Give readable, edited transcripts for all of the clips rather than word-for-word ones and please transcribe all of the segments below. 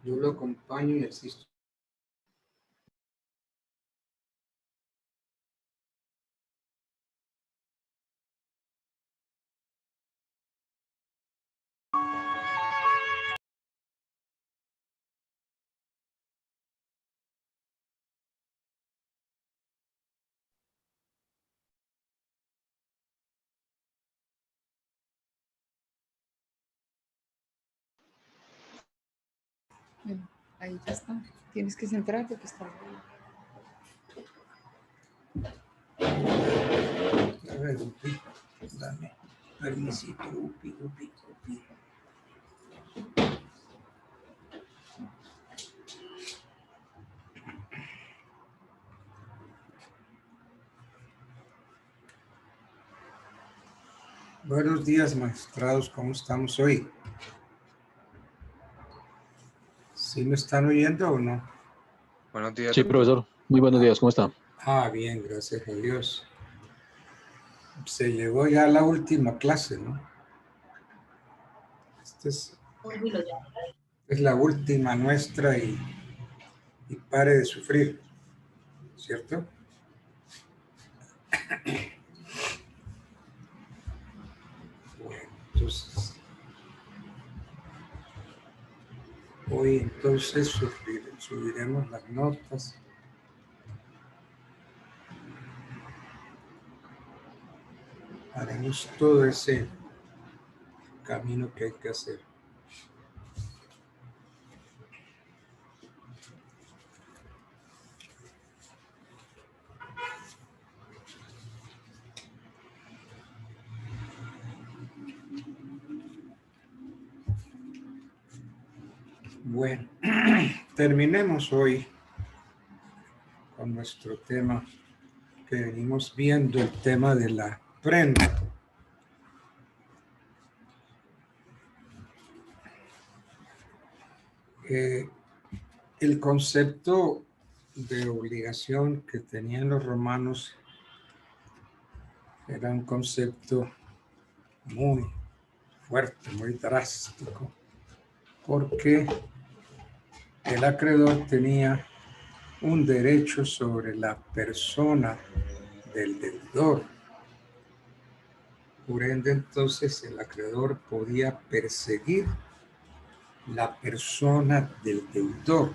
Yo lo acompaño y asisto. Bueno, ahí ya está. Tienes que centrarte que está ahí. A ver, Upi, dame permisito, Upi. Buenos días, magistrados, ¿cómo estamos hoy? ¿Sí me están oyendo o no? Buenos días. Sí, profesor. Muy buenos días. ¿Cómo está? Bien, gracias a Dios. Se llegó ya a la última clase, ¿no? Esta es la última nuestra y pare de sufrir, ¿cierto? Bueno, entonces, hoy entonces subiremos las notas. Haremos todo ese camino que hay que hacer. Bueno, terminemos hoy con nuestro tema que venimos viendo, el tema de la prenda. El concepto de obligación que tenían los romanos era un concepto muy fuerte, muy drástico, porque el acreedor tenía un derecho sobre la persona del deudor. Por ende, entonces, el acreedor podía perseguir la persona del deudor.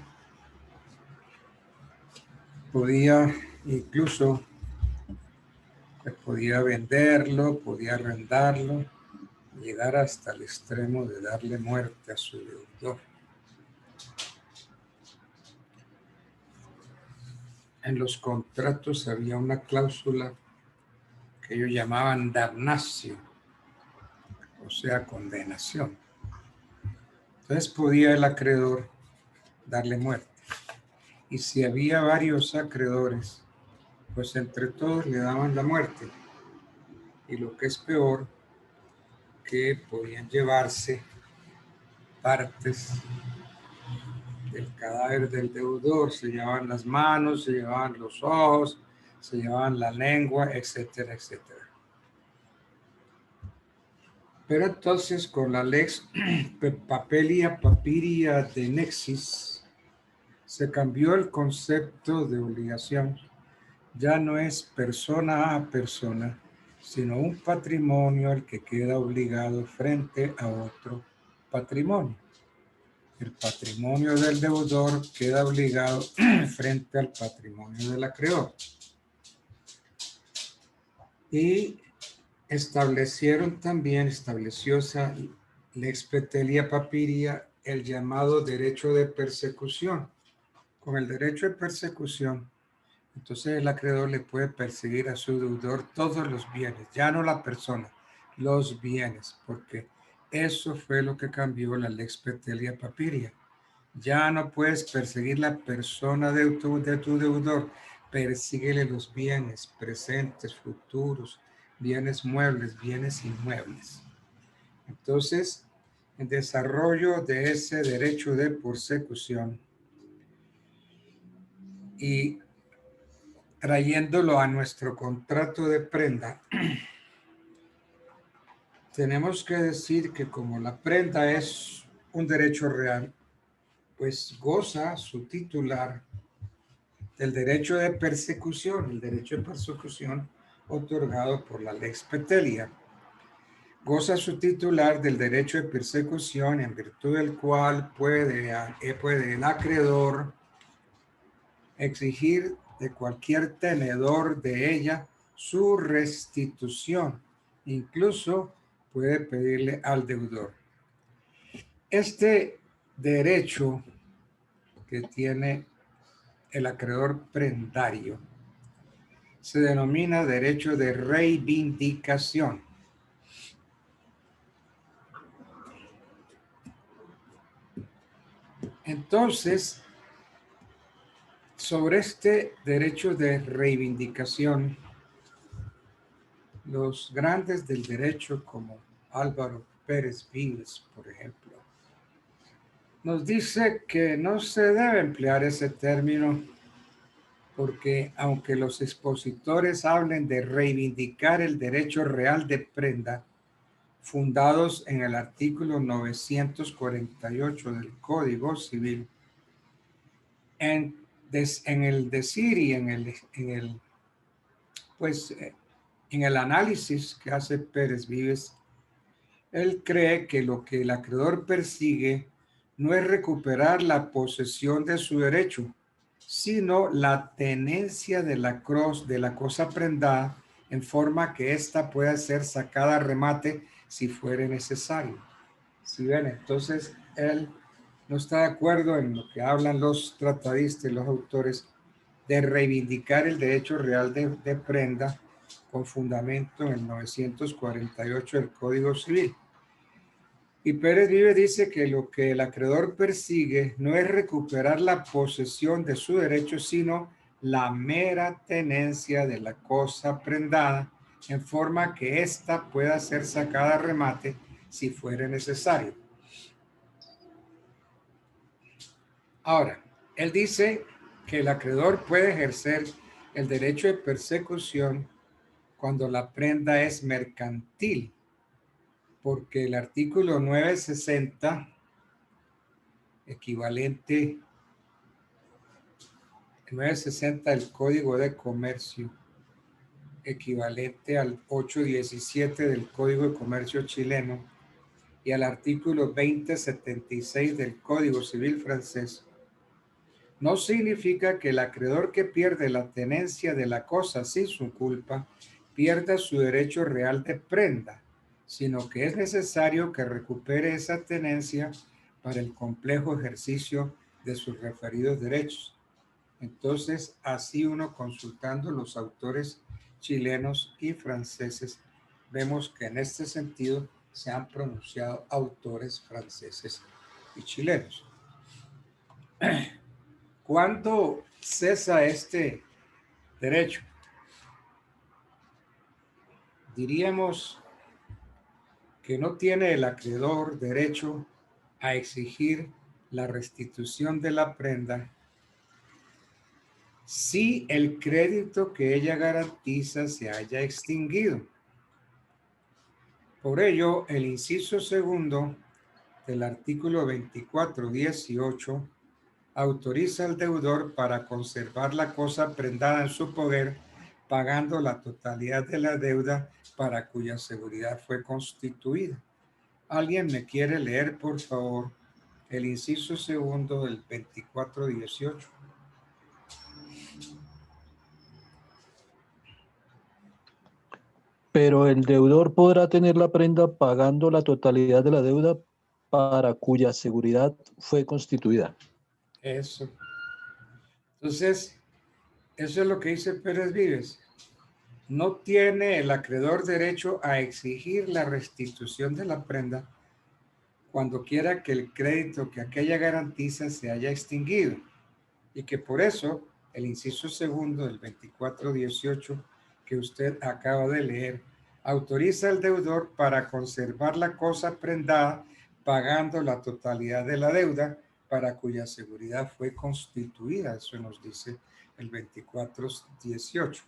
Podía incluso, podía venderlo, podía arrendarlo, llegar hasta el extremo de darle muerte a su deudor. En los contratos había una cláusula que ellos llamaban damnatio, o sea, condenación. Entonces podía el acreedor darle muerte. Y si había varios acreedores, pues entre todos le daban la muerte. Y lo que es peor, que podían llevarse partes del cadáver del deudor, se llevaban las manos, se llevaban los ojos, se llevaban la lengua, etcétera, etcétera. Pero entonces con la lex papelia papiria de nexis se cambió el concepto de obligación. Ya no es persona a persona, sino un patrimonio al que queda obligado frente a otro patrimonio. El patrimonio del deudor queda obligado frente al patrimonio del acreedor. Y estableció esa lex petelia papiria el llamado derecho de persecución. Con el derecho de persecución, entonces el acreedor le puede perseguir a su deudor todos los bienes, ya no la persona, los bienes, porque eso fue lo que cambió la lex petelia papiria. Ya no puedes perseguir la persona de tu deudor, persíguele los bienes presentes, futuros, bienes muebles, bienes inmuebles. Entonces, en desarrollo de ese derecho de persecución y trayéndolo a nuestro contrato de prenda, tenemos que decir que como la prenda es un derecho real, pues goza su titular del derecho de persecución, el derecho de persecución otorgado por la Lex Petelia. Goza su titular del derecho de persecución en virtud del cual puede el acreedor exigir de cualquier tenedor de ella su restitución. Incluso puede pedirle al deudor. Este derecho que tiene el acreedor prendario se denomina derecho de reivindicación. Entonces, sobre este derecho de reivindicación, los grandes del derecho como Álvaro Pérez Vives, por ejemplo, nos dice que no se debe emplear ese término porque aunque los expositores hablen de reivindicar el derecho real de prenda, fundados en el artículo 948 del Código Civil, en el decir y en el análisis que hace Pérez Vives, él cree que lo que el acreedor persigue no es recuperar la posesión de su derecho, sino la tenencia de la cosa prendada en forma que ésta pueda ser sacada a remate si fuere necesario. Si ven, entonces él no está de acuerdo en lo que hablan los tratadistas y los autores de reivindicar el derecho real de prenda con fundamento en el 948 del Código Civil. Y Pérez Vives dice que lo que el acreedor persigue no es recuperar la posesión de su derecho, sino la mera tenencia de la cosa prendada, en forma que ésta pueda ser sacada a remate si fuere necesario. Ahora, él dice que el acreedor puede ejercer el derecho de persecución cuando la prenda es mercantil, porque el artículo 960, equivalente 960 del Código de Comercio, equivalente al 817 del Código de Comercio chileno y al artículo 2076 del Código Civil francés, no significa que el acreedor que pierde la tenencia de la cosa sin su culpa pierda su derecho real de prenda, sino que es necesario que recupere esa tenencia para el complejo ejercicio de sus referidos derechos. Entonces, así uno consultando los autores chilenos y franceses, vemos que en este sentido se han pronunciado autores franceses y chilenos. ¿Cuándo cesa este derecho? Diríamos que no tiene el acreedor derecho a exigir la restitución de la prenda si el crédito que ella garantiza se haya extinguido. Por ello, el inciso segundo del artículo 2418 autoriza al deudor para conservar la cosa prendada en su poder, pagando la totalidad de la deuda para cuya seguridad fue constituida. ¿Alguien me quiere leer, por favor, el inciso segundo del 2418? Pero el deudor podrá tener la prenda pagando la totalidad de la deuda para cuya seguridad fue constituida. Eso. Entonces, eso es lo que dice Pérez Vives. No tiene el acreedor derecho a exigir la restitución de la prenda cuando quiera que el crédito que aquella garantiza se haya extinguido y que por eso el inciso segundo del 2418 que usted acaba de leer autoriza al deudor para conservar la cosa prendada pagando la totalidad de la deuda para cuya seguridad fue constituida. Eso nos dice el 2418.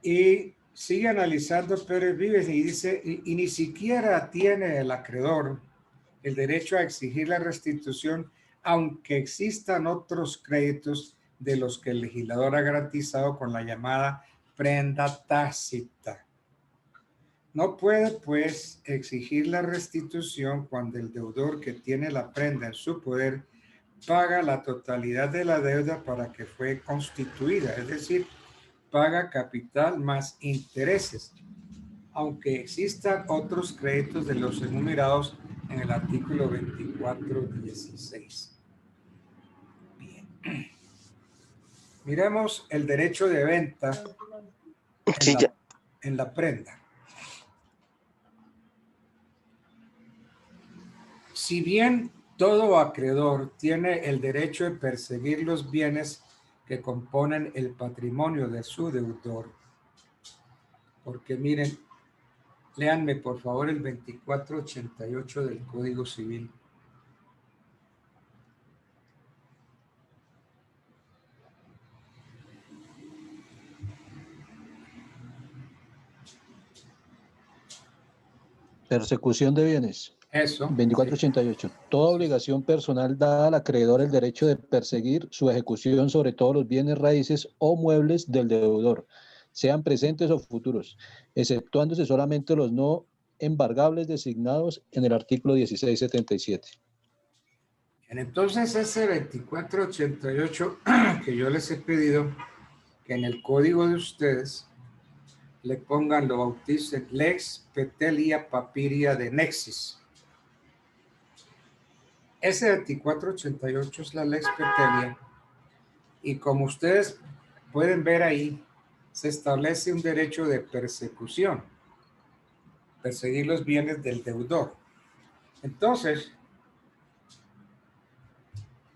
Y sigue analizando Pérez Vives y dice, y ni siquiera tiene el acreedor el derecho a exigir la restitución, aunque existan otros créditos de los que el legislador ha garantizado con la llamada prenda tácita. No puede, pues, exigir la restitución cuando el deudor que tiene la prenda en su poder paga la totalidad de la deuda para que fue constituida, es decir, paga capital más intereses, aunque existan otros créditos de los enumerados en el artículo 24.16. Bien. Miremos el derecho de venta en la prenda. Si bien todo acreedor tiene el derecho de perseguir los bienes que componen el patrimonio de su deudor, porque miren, léanme por favor el 2488 del Código Civil. Persecución de bienes. Eso. 2488. Toda obligación personal da al acreedor el derecho de perseguir su ejecución sobre todos los bienes raíces o muebles del deudor, sean presentes o futuros, exceptuándose solamente los no embargables designados en el artículo 1677. Entonces ese 2488 que yo les he pedido que en el código de ustedes le pongan, lo bauticen Lex Petelia Papiria de Nexis. Ese 2488 es la Lex Petelia y como ustedes pueden ver ahí, se establece un derecho de persecución, perseguir los bienes del deudor. Entonces,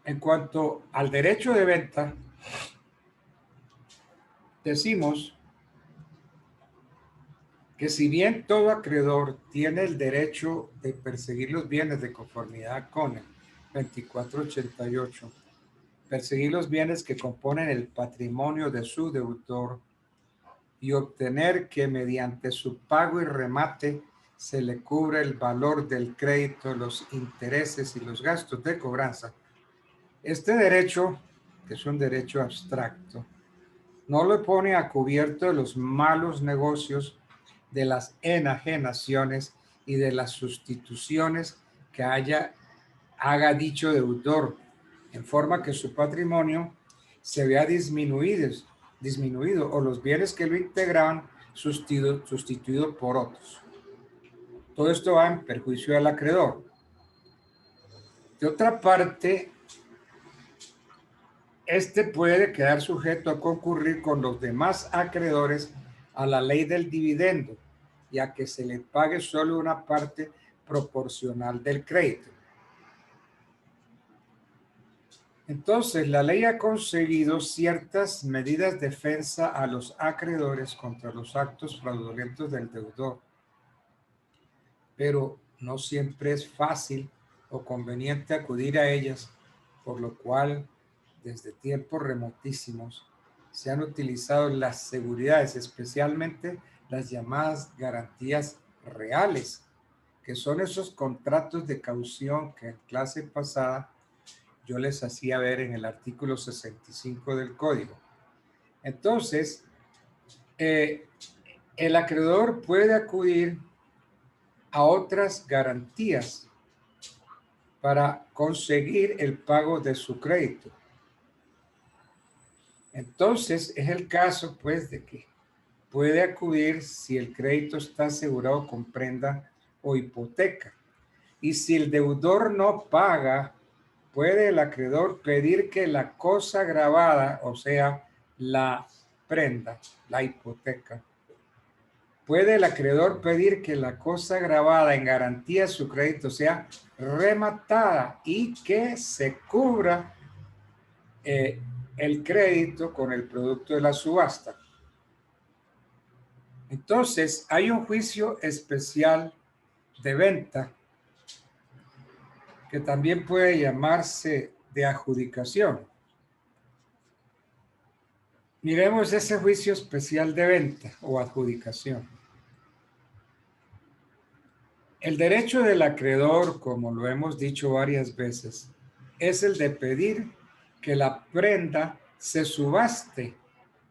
en cuanto al derecho de venta, decimos que si bien todo acreedor tiene el derecho de perseguir los bienes de conformidad con el 2488, perseguir los bienes que componen el patrimonio de su deudor y obtener que mediante su pago y remate se le cubra el valor del crédito, los intereses y los gastos de cobranza. Este derecho, que es un derecho abstracto, no lo pone a cubierto de los malos negocios, de las enajenaciones y de las sustituciones que haga dicho deudor, en forma que su patrimonio se vea disminuido o los bienes que lo integraban sustituido por otros. Todo esto va en perjuicio del acreedor. De otra parte, este puede quedar sujeto a concurrir con los demás acreedores a la ley del dividendo y a que se le pague solo una parte proporcional del crédito. Entonces, la ley ha conseguido ciertas medidas de defensa a los acreedores contra los actos fraudulentos del deudor, pero no siempre es fácil o conveniente acudir a ellas, por lo cual, desde tiempos remotísimos, se han utilizado las seguridades, especialmente las llamadas garantías reales, que son esos contratos de caución que en clase pasada yo les hacía ver en el artículo 65 del código. Entonces, el acreedor puede acudir a otras garantías para conseguir el pago de su crédito. Entonces, es el caso, pues, de que puede acudir si el crédito está asegurado con prenda o hipoteca. Y si el deudor no paga, puede el acreedor pedir que la cosa gravada, o sea, la prenda, la hipoteca, puede el acreedor pedir que la cosa gravada en garantía de su crédito sea rematada y que se cubra el crédito con el producto de la subasta. Entonces, hay un juicio especial de venta que también puede llamarse de adjudicación. Miremos ese juicio especial de venta o adjudicación. El derecho del acreedor, como lo hemos dicho varias veces, es el de pedir que la prenda se subaste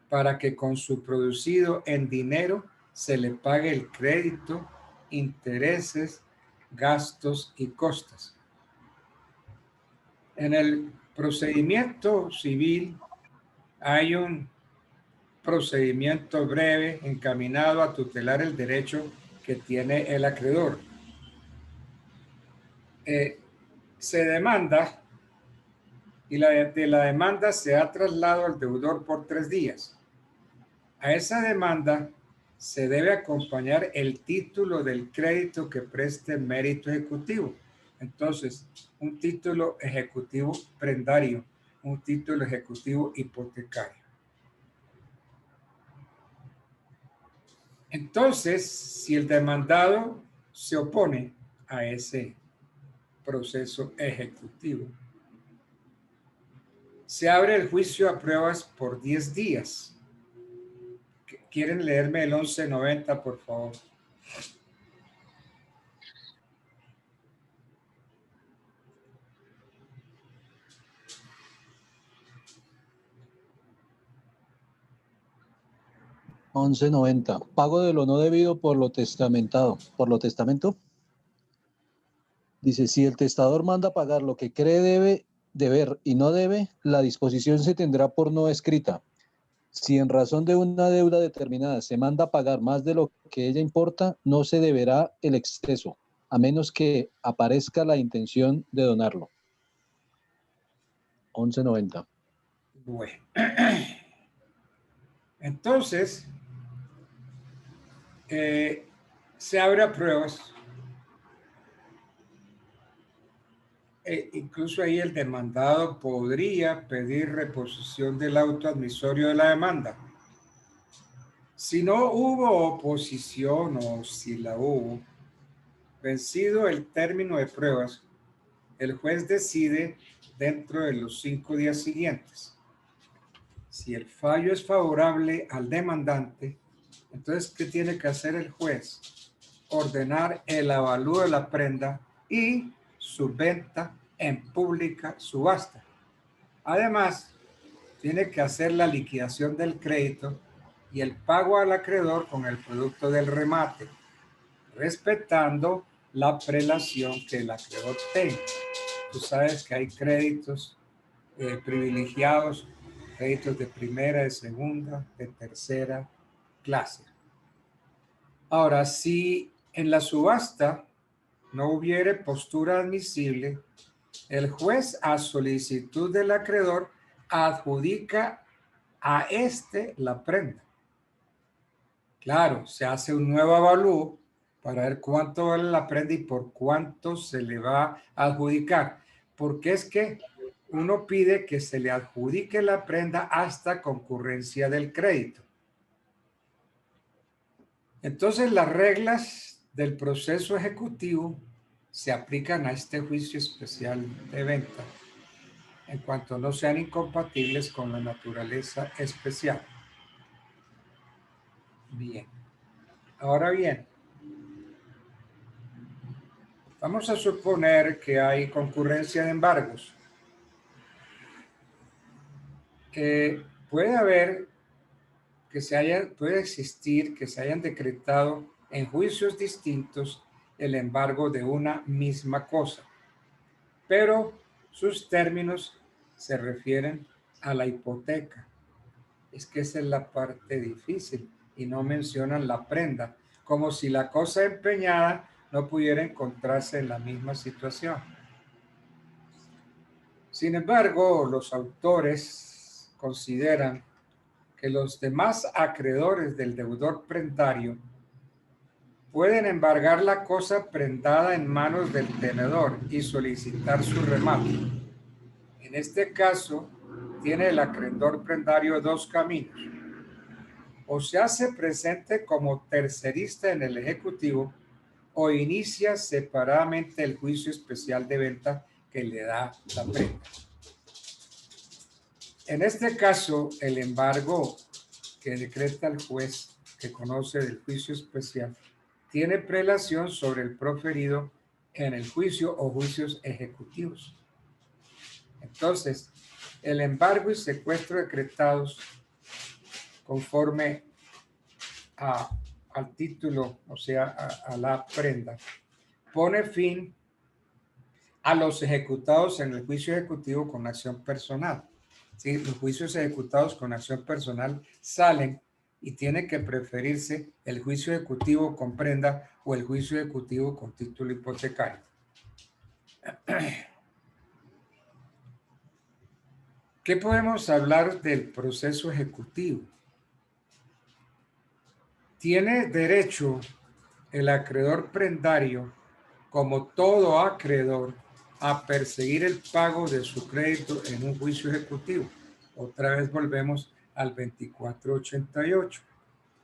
para que con su producido en dinero se le pague el crédito, intereses, gastos y costas. En el procedimiento civil hay un procedimiento breve encaminado a tutelar el derecho que tiene el acreedor. Se demanda y de la demanda se ha trasladado al deudor por 3 días. A esa demanda se debe acompañar el título del crédito que preste mérito ejecutivo. Entonces, un título ejecutivo prendario, un título ejecutivo hipotecario. Entonces, si el demandado se opone a ese proceso ejecutivo, se abre el juicio a pruebas por 10 días. ¿Quieren leerme el 1190, por favor? $11.90. Pago de lo no debido por lo testamentado. ¿Por lo testamento? Dice, si el testador manda pagar lo que cree deber y no debe, la disposición se tendrá por no escrita. Si en razón de una deuda determinada se manda pagar más de lo que ella importa, no se deberá el exceso, a menos que aparezca la intención de donarlo. 11.90. Bueno. Entonces, se abre a pruebas. Incluso ahí el demandado podría pedir reposición del auto admisorio de la demanda. Si no hubo oposición o si la hubo, vencido el término de pruebas, el juez decide dentro de los 5 días siguientes. Si el fallo es favorable al demandante, entonces, ¿qué tiene que hacer el juez? Ordenar el avalúo de la prenda y su venta en pública subasta. Además, tiene que hacer la liquidación del crédito y el pago al acreedor con el producto del remate, respetando la prelación que el acreedor tenga. Tú sabes que hay créditos privilegiados, créditos de primera, de segunda, de tercera clase. Ahora, si en la subasta no hubiere postura admisible, el juez, a solicitud del acreedor, adjudica a este la prenda. Claro, se hace un nuevo avalúo para ver cuánto vale la prenda y por cuánto se le va a adjudicar. Porque es que uno pide que se le adjudique la prenda hasta concurrencia del crédito. Entonces, las reglas del proceso ejecutivo se aplican a este juicio especial de venta en cuanto no sean incompatibles con la naturaleza especial. Bien. Ahora bien, vamos a suponer que hay concurrencia de embargos. Puede existir que se hayan decretado en juicios distintos el embargo de una misma cosa, pero sus términos se refieren a la hipoteca. Es que esa es la parte difícil y no mencionan la prenda, como si la cosa empeñada no pudiera encontrarse en la misma situación. Sin embargo, los autores consideran que los demás acreedores del deudor prendario pueden embargar la cosa prendada en manos del tenedor y solicitar su remate. En este caso, tiene el acreedor prendario 2 caminos. O se hace presente como tercerista en el ejecutivo o inicia separadamente el juicio especial de venta que le da la prenda. En este caso, el embargo que decreta el juez que conoce del juicio especial tiene prelación sobre el proferido en el juicio o juicios ejecutivos. Entonces, el embargo y secuestro decretados conforme al título, o sea, a la prenda, pone fin a los ejecutados en el juicio ejecutivo con acción personal. ¿Sí? Los juicios ejecutados con acción personal salen y tiene que preferirse el juicio ejecutivo con prenda o el juicio ejecutivo con título hipotecario. ¿Qué podemos hablar del proceso ejecutivo? Tiene derecho el acreedor prendario, como todo acreedor, a perseguir el pago de su crédito en un juicio ejecutivo. Otra vez volvemos al 2488,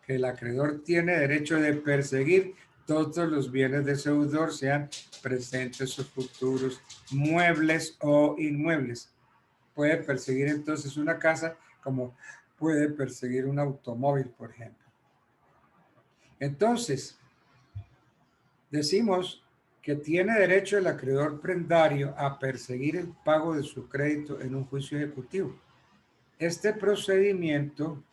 que el acreedor tiene derecho de perseguir todos los bienes de su deudor, sean presentes o futuros, muebles o inmuebles. Puede perseguir entonces una casa como puede perseguir un automóvil, por ejemplo. Entonces, decimos que tiene derecho el acreedor prendario a perseguir el pago de su crédito en un juicio ejecutivo. Este procedimiento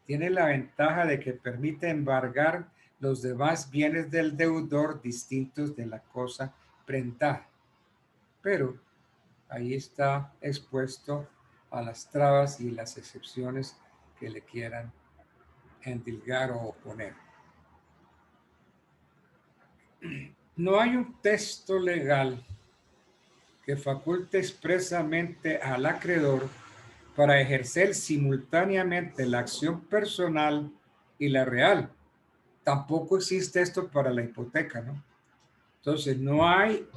tiene la ventaja de que permite embargar los demás bienes del deudor distintos de la cosa prendada. Pero ahí está expuesto a las trabas y las excepciones que le quieran endilgar o oponer. No hay un texto legal que faculte expresamente al acreedor para ejercer simultáneamente la acción personal y la real. Tampoco existe esto para la hipoteca, ¿no? Entonces, no hay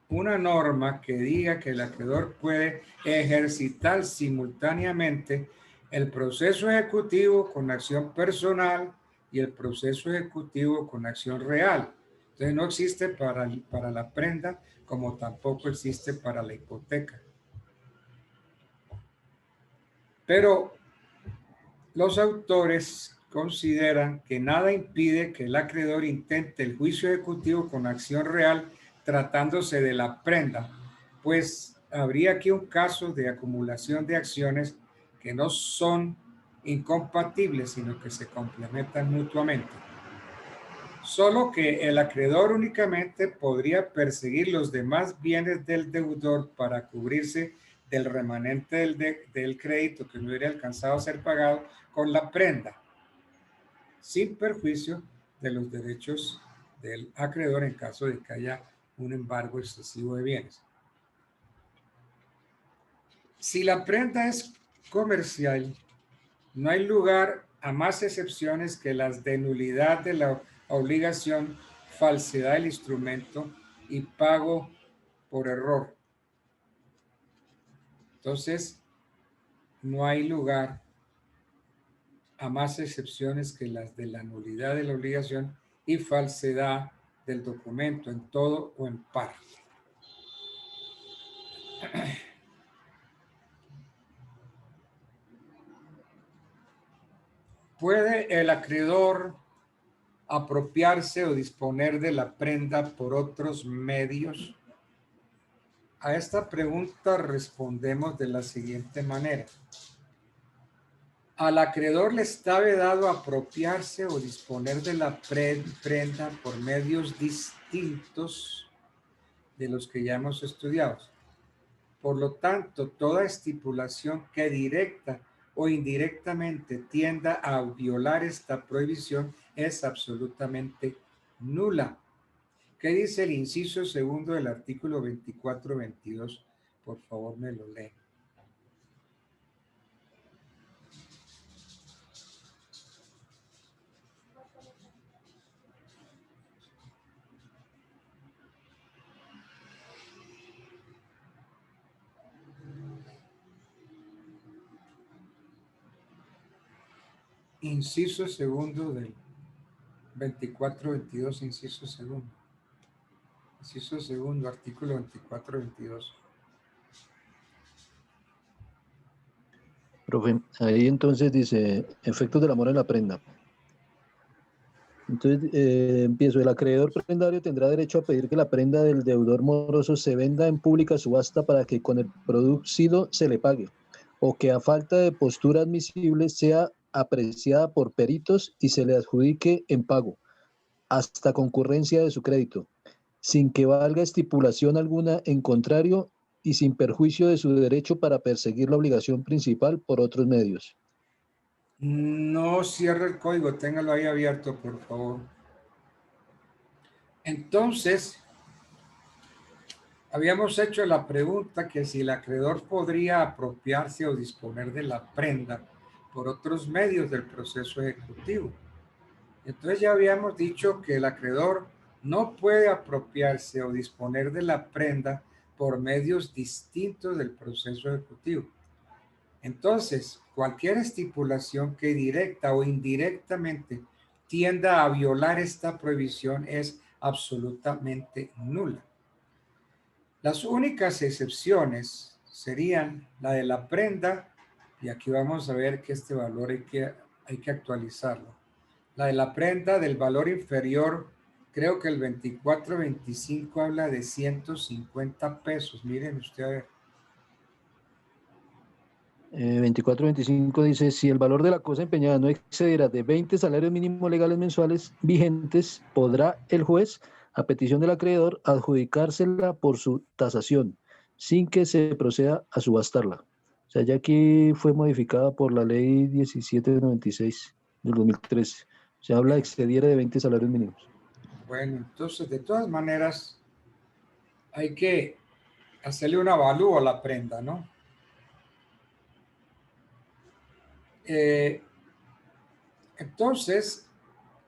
una norma que diga que el acreedor puede ejercitar simultáneamente el proceso ejecutivo con acción personal y el proceso ejecutivo con acción real. Entonces no existe para la prenda como tampoco existe para la hipoteca. Pero los autores consideran que nada impide que el acreedor intente el juicio ejecutivo con acción real tratándose de la prenda, pues habría aquí un caso de acumulación de acciones que no son incompatibles, sino que se complementan mutuamente. Solo que el acreedor únicamente podría perseguir los demás bienes del deudor para cubrirse del remanente del crédito que no hubiera alcanzado a ser pagado con la prenda, sin perjuicio de los derechos del acreedor en caso de que haya un embargo excesivo de bienes. Si la prenda es comercial, no hay lugar a más excepciones que las de nulidad de la obligación, falsedad del instrumento y pago por error. Entonces, no hay lugar a más excepciones que las de la nulidad de la obligación y falsedad del documento en todo o en parte. ¿Puede el acreedor apropiarse o disponer de la prenda por otros medios? A esta pregunta respondemos de la siguiente manera. Al acreedor le está vedado apropiarse o disponer de la prenda por medios distintos de los que ya hemos estudiado. Por lo tanto, toda estipulación que directa o indirectamente tienda a violar esta prohibición es absolutamente nula. ¿Qué dice el inciso segundo del artículo 2422? Por favor, me lo lee. Inciso segundo del 2422, inciso segundo. Inciso segundo, artículo 2422. Profe, ahí entonces dice, efectos del amor en la prenda. Entonces, empiezo. El acreedor prendario tendrá derecho a pedir que la prenda del deudor moroso se venda en pública subasta para que con el producido se le pague, o que a falta de postura admisible sea apreciada por peritos y se le adjudique en pago, hasta concurrencia de su crédito, sin que valga estipulación alguna en contrario y sin perjuicio de su derecho para perseguir la obligación principal por otros medios. No cierre el código, téngalo ahí abierto, por favor. Entonces, habíamos hecho la pregunta que si el acreedor podría apropiarse o disponer de la prenda por otros medios del proceso ejecutivo. Entonces ya habíamos dicho que el acreedor no puede apropiarse o disponer de la prenda por medios distintos del proceso ejecutivo. Entonces, cualquier estipulación que directa o indirectamente tienda a violar esta prohibición es absolutamente nula. Las únicas excepciones serían la de la prenda, y aquí vamos a ver que este valor hay que actualizarlo. La de la prenda del valor inferior, creo que el 2425 habla de 150 pesos. Miren usted a ver. 24-25 dice, si el valor de la cosa empeñada no excederá de 20 salarios mínimos legales mensuales vigentes, podrá el juez, a petición del acreedor, adjudicársela por su tasación, sin que se proceda a subastarla. O sea, ya aquí fue modificada por la ley 1796 del 2013. Se habla de excediera de 20 salarios mínimos. Bueno, entonces, de todas maneras, hay que hacerle un avalúo a la prenda, ¿no? Entonces,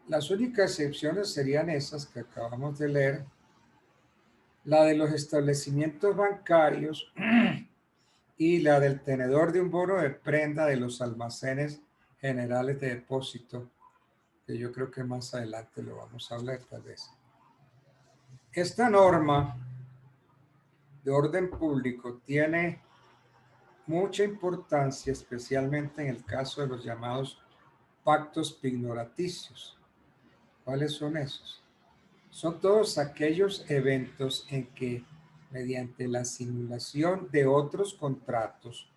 las únicas excepciones serían esas que acabamos de leer, la de los establecimientos bancarios y la del tenedor de un bono de prenda de los almacenes generales de depósito, que yo creo que más adelante lo vamos a hablar tal vez. Esta norma de orden público tiene mucha importancia, especialmente en el caso de los llamados pactos pignoraticios. ¿Cuáles son esos? Son todos aquellos eventos en que, mediante la simulación de otros contratos,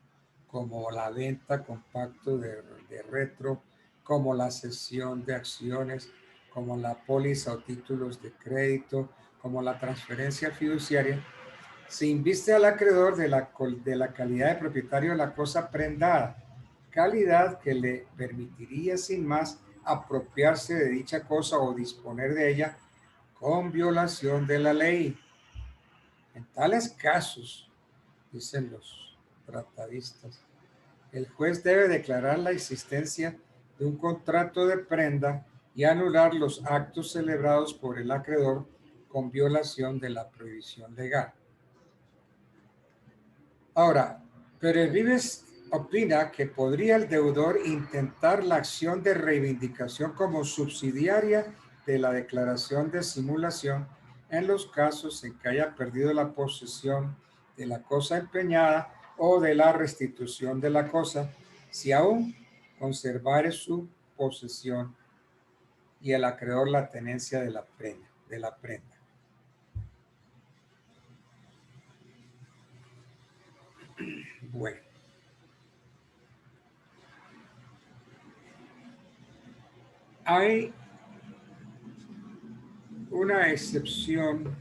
como la venta con pacto de retro, como la cesión de acciones, como la póliza o títulos de crédito, como la transferencia fiduciaria, se inviste al acreedor de la calidad de propietario de la cosa prendada, calidad que le permitiría sin más apropiarse de dicha cosa o disponer de ella con violación de la ley. En tales casos, dicen los tratadistas, el juez debe declarar la existencia de un contrato de prenda y anular los actos celebrados por el acreedor con violación de la prohibición legal. Ahora, Pérez Vives opina que podría el deudor intentar la acción de reivindicación como subsidiaria de la declaración de simulación en los casos en que haya perdido la posesión de la cosa empeñada o de la restitución de la cosa, si aún conservare su posesión y el acreedor la tenencia de la prenda. Bueno. Hay una excepción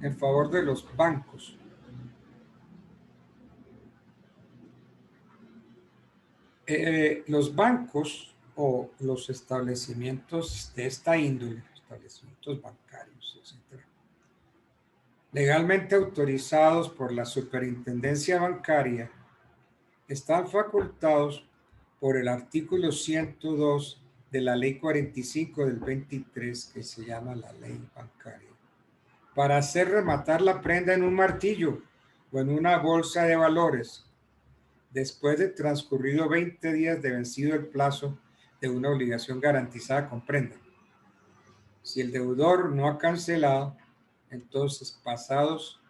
en favor de los bancos. Los bancos o los establecimientos de esta índole, establecimientos bancarios, etc., legalmente autorizados por la Superintendencia Bancaria, están facultados por el artículo 102 de la Ley 45 del 23, que se llama la Ley Bancaria, para hacer rematar la prenda en un martillo o en una bolsa de valores, después de transcurrido 20 días de vencido el plazo de una obligación garantizada con prenda. Si el deudor no ha cancelado, entonces pasados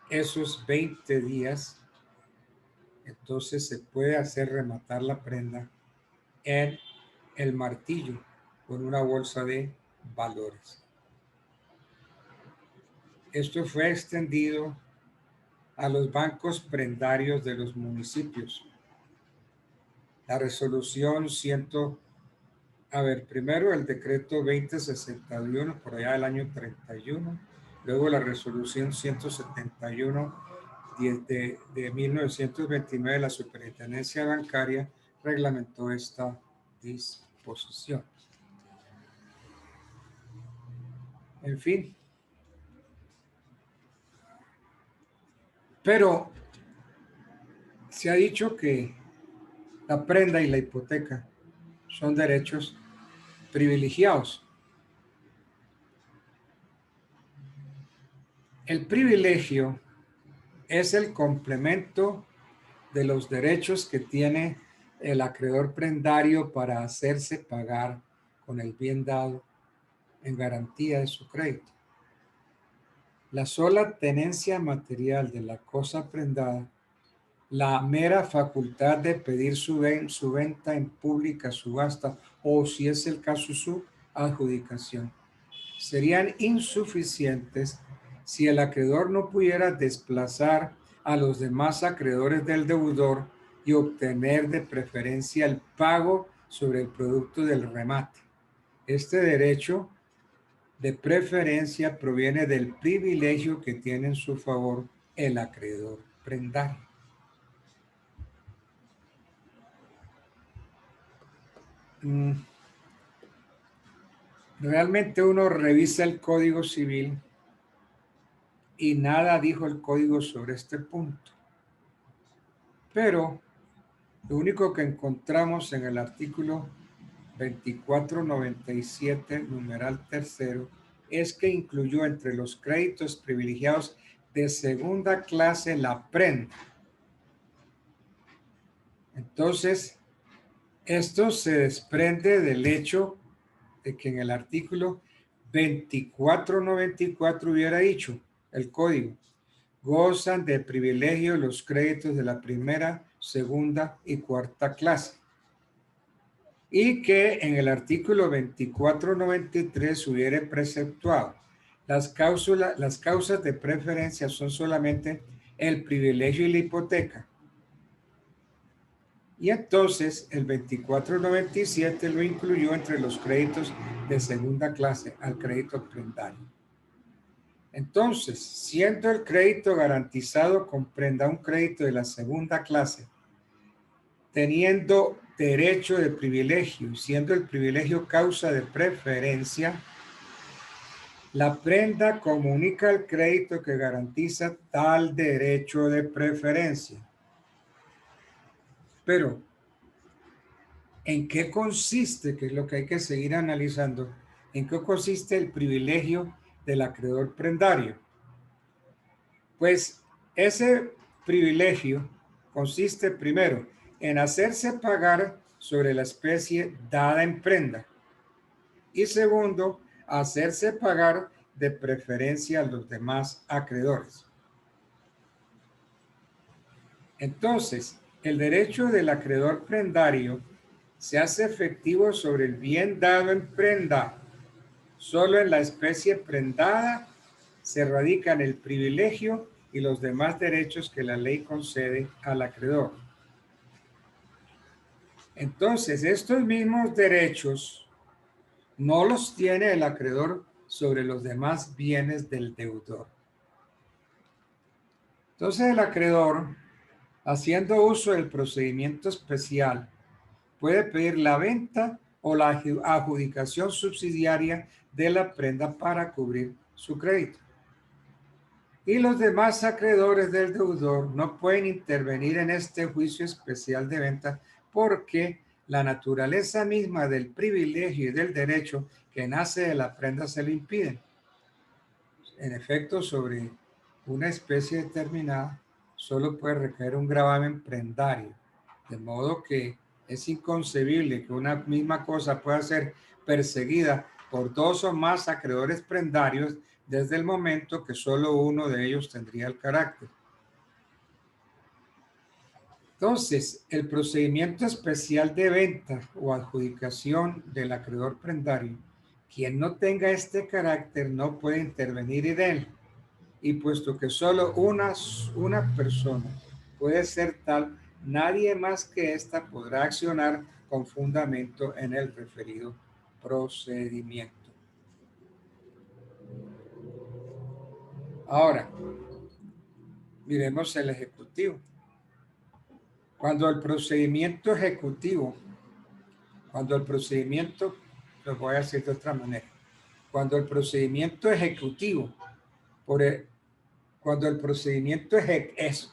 esos 20 días, entonces se puede hacer rematar la prenda en el martillo con una bolsa de valores. Esto fue extendido a los bancos prendarios de los municipios. La resolución primero el decreto 2061 por allá del año 31, luego la resolución 171 de 1929 de la Superintendencia Bancaria reglamentó esta disposición. En fin. Pero se ha dicho que la prenda y la hipoteca son derechos privilegiados. El privilegio es el complemento de los derechos que tiene el acreedor prendario para hacerse pagar con el bien dado en garantía de su crédito. La sola tenencia material de la cosa prendada, la mera facultad de pedir su venta en pública subasta o, si es el caso, su adjudicación, serían insuficientes si el acreedor no pudiera desplazar a los demás acreedores del deudor y obtener de preferencia el pago sobre el producto del remate. Este derecho de preferencia proviene del privilegio que tiene en su favor el acreedor prendario. Realmente uno revisa el Código Civil y nada dijo el Código sobre este punto. Pero lo único que encontramos en el artículo 2497, numeral tercero, es que incluyó entre los créditos privilegiados de segunda clase la prenda. Entonces, esto se desprende del hecho de que en el artículo 2494 hubiera dicho el código: gozan de privilegio los créditos de la primera, segunda y cuarta clase. Y que en el artículo 2493 hubiera preceptuado las causas de preferencia son solamente el privilegio y la hipoteca. Y entonces el 2497 lo incluyó entre los créditos de segunda clase al crédito prendario. Entonces, siendo el crédito garantizado con prenda un crédito de la segunda clase, teniendo derecho de privilegio y siendo el privilegio causa de preferencia, la prenda comunica al crédito que garantiza tal derecho de preferencia. Pero, ¿en qué consiste? Que es lo que hay que seguir analizando. ¿En qué consiste el privilegio del acreedor prendario? Pues ese privilegio consiste primero en hacerse pagar sobre la especie dada en prenda y segundo, hacerse pagar de preferencia a los demás acreedores. Entonces, el derecho del acreedor prendario se hace efectivo sobre el bien dado en prenda. Solo en la especie prendada se radican el privilegio y los demás derechos que la ley concede al acreedor. Entonces, estos mismos derechos no los tiene el acreedor sobre los demás bienes del deudor. Entonces, el acreedor, haciendo uso del procedimiento especial, puede pedir la venta o la adjudicación subsidiaria de la prenda para cubrir su crédito. Y los demás acreedores del deudor no pueden intervenir en este juicio especial de venta porque la naturaleza misma del privilegio y del derecho que nace de la prenda se lo impiden. En efecto, sobre una especie determinada solo puede recaer un gravamen prendario, de modo que es inconcebible que una misma cosa pueda ser perseguida por dos o más acreedores prendarios desde el momento que solo uno de ellos tendría el carácter. Entonces, el procedimiento especial de venta o adjudicación del acreedor prendario, quien no tenga este carácter no puede intervenir en él. Y puesto que solo una persona puede ser tal, nadie más que ésta podrá accionar con fundamento en el referido procedimiento. Ahora, miremos el ejecutivo. Cuando el procedimiento ejecutivo, lo voy a decir de otra manera, cuando el procedimiento ejecutivo, cuando el procedimiento es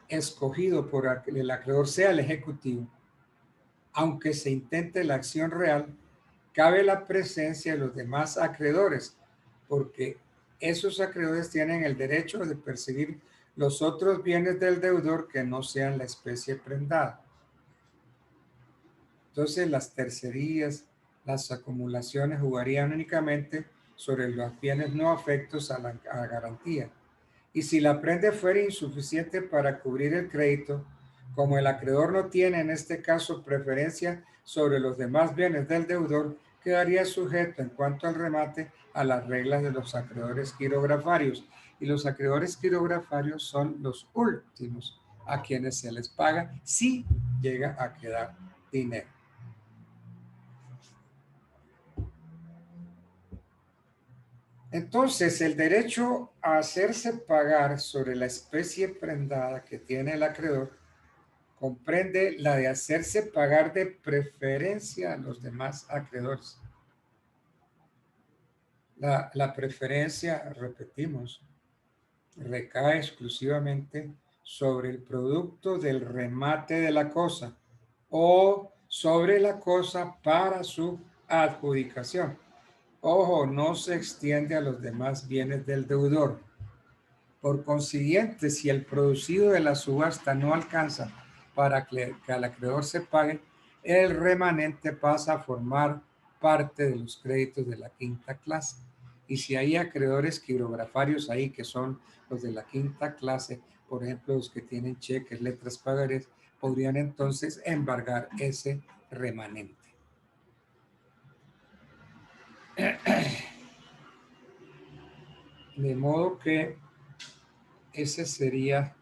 escogido por el acreedor sea el ejecutivo, aunque se intente la acción real, cabe la presencia de los demás acreedores, porque esos acreedores tienen el derecho de perseguir los otros bienes del deudor que no sean la especie prendada. Entonces, las tercerías, las acumulaciones jugarían únicamente sobre los bienes no afectos a la garantía. Y si la prenda fuera insuficiente para cubrir el crédito, como el acreedor no tiene en este caso preferencia sobre los demás bienes del deudor, quedaría sujeto en cuanto al remate a las reglas de los acreedores quirografarios. Y los acreedores quirografarios son los últimos a quienes se les paga si llega a quedar dinero. Entonces, el derecho a hacerse pagar sobre la especie prendada que tiene el acreedor comprende la de hacerse pagar de preferencia a los demás acreedores. La preferencia, repetimos, recae exclusivamente sobre el producto del remate de la cosa o sobre la cosa para su adjudicación. Ojo, no se extiende a los demás bienes del deudor. Por consiguiente, si el producido de la subasta no alcanza para que al acreedor se pague, el remanente pasa a formar parte de los créditos de la quinta clase. Y si hay acreedores quirografarios ahí, que son los de la quinta clase, por ejemplo, los que tienen cheques, letras, pagarés, podrían entonces embargar ese remanente. De modo que ese sería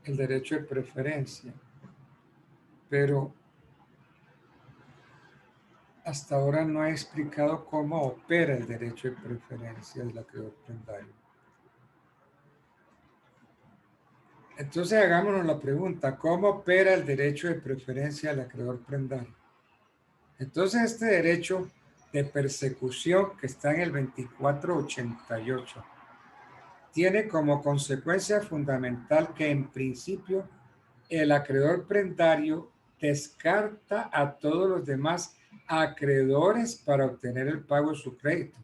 el derecho de preferencia. Pero hasta ahora no he explicado cómo opera el derecho de preferencia del acreedor prendario. Entonces hagámonos la pregunta, ¿cómo opera el derecho de preferencia del acreedor prendario? Entonces este derecho de persecución que está en el 2488 tiene como consecuencia fundamental que en principio el acreedor prendario descarta a todos los demás acreedores para obtener el pago de su crédito,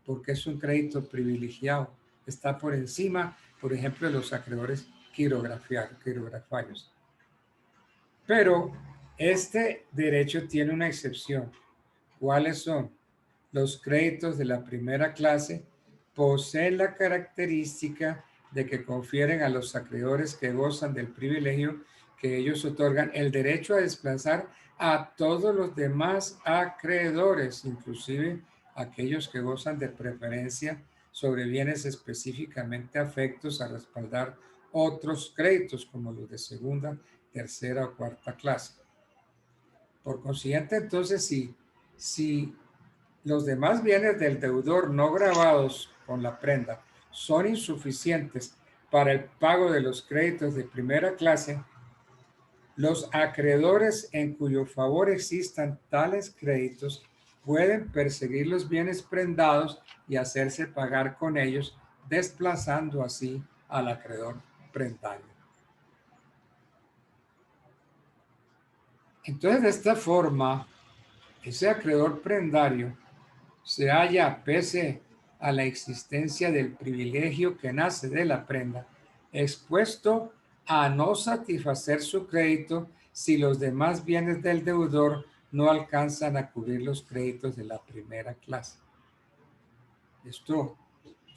porque es un crédito privilegiado. Está por encima, por ejemplo, de los acreedores quirografarios. Pero este derecho tiene una excepción. ¿Cuáles son? Los créditos de la primera clase poseen la característica de que confieren a los acreedores que gozan del privilegio que ellos otorgan el derecho a desplazar a todos los demás acreedores, inclusive aquellos que gozan de preferencia sobre bienes específicamente afectos a respaldar otros créditos como los de segunda, tercera o cuarta clase. Por consiguiente, entonces, si los demás bienes del deudor no grabados con la prenda son insuficientes para el pago de los créditos de primera clase, los acreedores en cuyo favor existan tales créditos pueden perseguir los bienes prendados y hacerse pagar con ellos, desplazando así al acreedor prendario. Entonces, de esta forma, ese acreedor prendario se halla, pese a la existencia del privilegio que nace de la prenda, expuesto a no satisfacer su crédito si los demás bienes del deudor no alcanzan a cubrir los créditos de la primera clase. Esto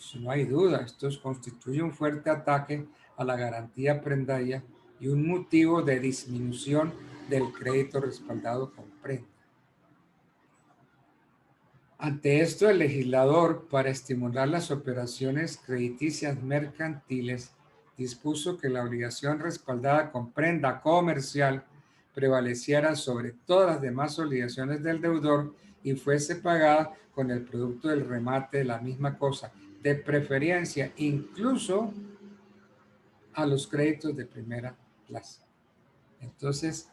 Pues no hay duda, esto constituye un fuerte ataque a la garantía prendaria y un motivo de disminución del crédito respaldado con prenda. Ante esto, el legislador, para estimular las operaciones crediticias mercantiles, dispuso que la obligación respaldada con prenda comercial prevaleciera sobre todas las demás obligaciones del deudor y fuese pagada con el producto del remate de la misma cosa, de preferencia incluso a los créditos de primera clase. Entonces,